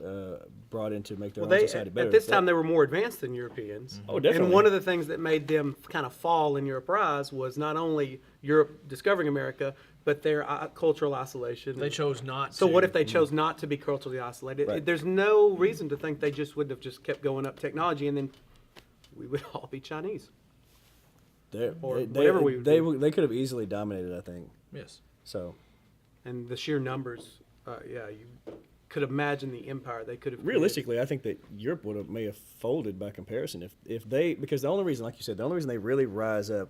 brought in to make their own society better. At this time, they were more advanced than Europeans. Oh, definitely. And one of the things that made them kind of fall in Europe rise was not only Europe discovering America, but their cultural isolation. They chose not So to. what if they chose not to be culturally isolated? Right. There's no reason to think they just would have just kept going up technology, and then we would all be Chinese. Or whatever we would do. They could have easily dominated, I think. Yes. So And the sheer numbers, you could imagine the empire they could have created. realistically, I think that Europe may have folded by comparison if they, because the only reason, like you said, the only reason they really rise up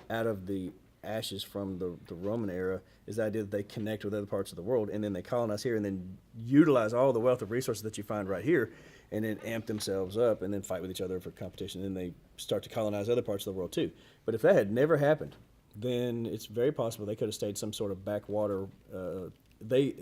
out of the ashes from the Roman era is the idea that they connect with other parts of the world, and then they colonize here and then utilize all the wealth of resources that you find right here, and then amp themselves up and then fight with each other for competition, and then they start to colonize other parts of the world too. But if that had never happened, then it's very possible they could have stayed some sort of backwater.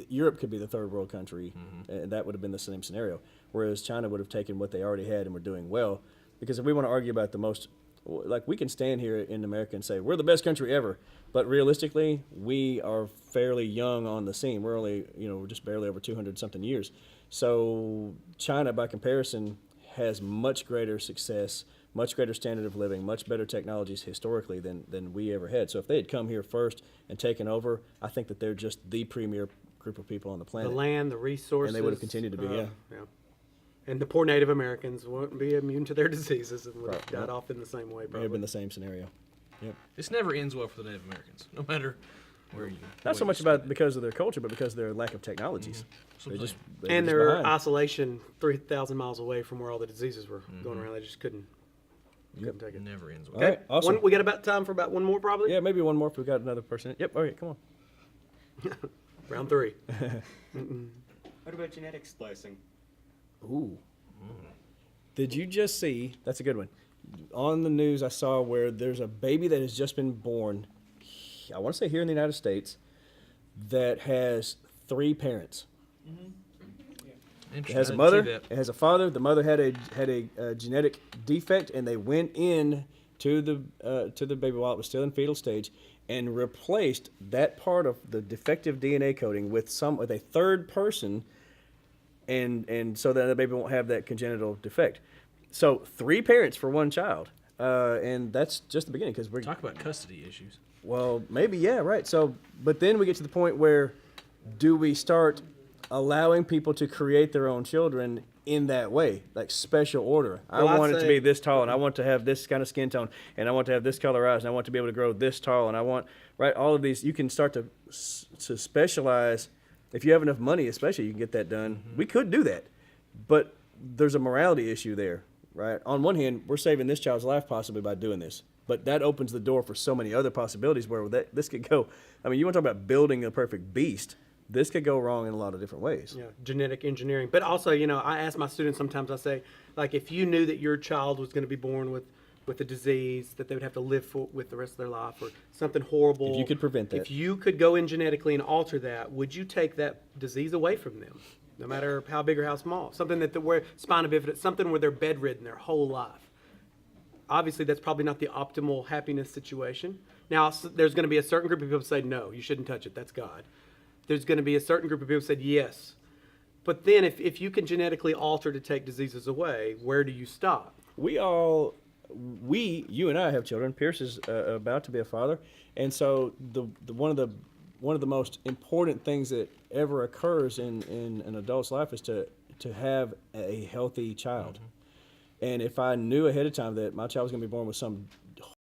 Europe could be the third world country, and that would have been the same scenario. Whereas China would have taken what they already had and were doing well. Because if we want to argue about the most, like we can stand here in America and say we're the best country ever, but realistically we are fairly young on the scene. We're only, we're just barely over 200 something years. So China, by comparison, has much greater success, much greater standard of living, much better technologies historically than we ever had. So if they had come here first and taken over, I think that they're just the premier group of people on the planet. The land, the resources. And they would have continued to be, yeah. And the poor Native Americans wouldn't be immune to their diseases and would have Right, died yeah. off in the same way, May have probably. been the same scenario. Yep. This never ends well for the Native Americans, no matter where you. Not so much about because of their culture, but because of their lack of technologies. They're Something. they're And just their behind. isolation 3,000 miles away from where all the diseases were going around. They just couldn't take It it. never ends well. All right, awesome. We got about time for about one more, probably? Yeah, maybe one more if we got another person. Yep, all right, come on. Round 3. What about genetic splicing? Ooh. Did you just see, that's a good one. On the news, I saw where there's a baby that has just been born, I want to say here in the United States, that has 3 parents. It has a mother, it has a father. The mother had a genetic defect, and they went in to the baby while it was still in fetal stage, and replaced that part of the defective DNA coding with a third person, and so that the baby won't have that congenital defect. So 3 parents for one child, and that's just the beginning because we're Talk about custody issues. well, maybe, yeah, right. So, but then we get to the point where do we start allowing people to create their own children in that way, like special order? Well, I I'd want it to say- be this tall, and I want to have this kind of skin tone, and I want to have this color eyes, and I want to be able to grow this tall, and I want, right, all of these. You can start to specialize. If you have enough money, especially, you can get that done. We could do that, but there's a morality issue there, right? On one hand, we're saving this child's life possibly by doing this. But that opens the door for so many other possibilities where this could go. I mean, you want to talk about building a perfect beast. This could go wrong in a lot of different ways. Yeah, genetic engineering. But also, I ask my students sometimes, I say, like, if you knew that your child was going to be born with a disease that they would have to live with the rest of their life or something horrible. If you could prevent that. If you could go in genetically and alter that, would you take that disease away from them? No matter how big or how small. Something where spina bifida, something where they're bedridden their whole life. Obviously, that's probably not the optimal happiness situation. Now, there's going to be a certain group of people who say, no, you shouldn't touch it. That's God. There's going to be a certain group of people who said, yes. But then if you can genetically alter to take diseases away, where do you stop? You and I have children. Pierce is about to be a father. And so one of the most important things that ever occurs in an adult's life is to have a healthy child. And if I knew ahead of time that my child was going to be born with some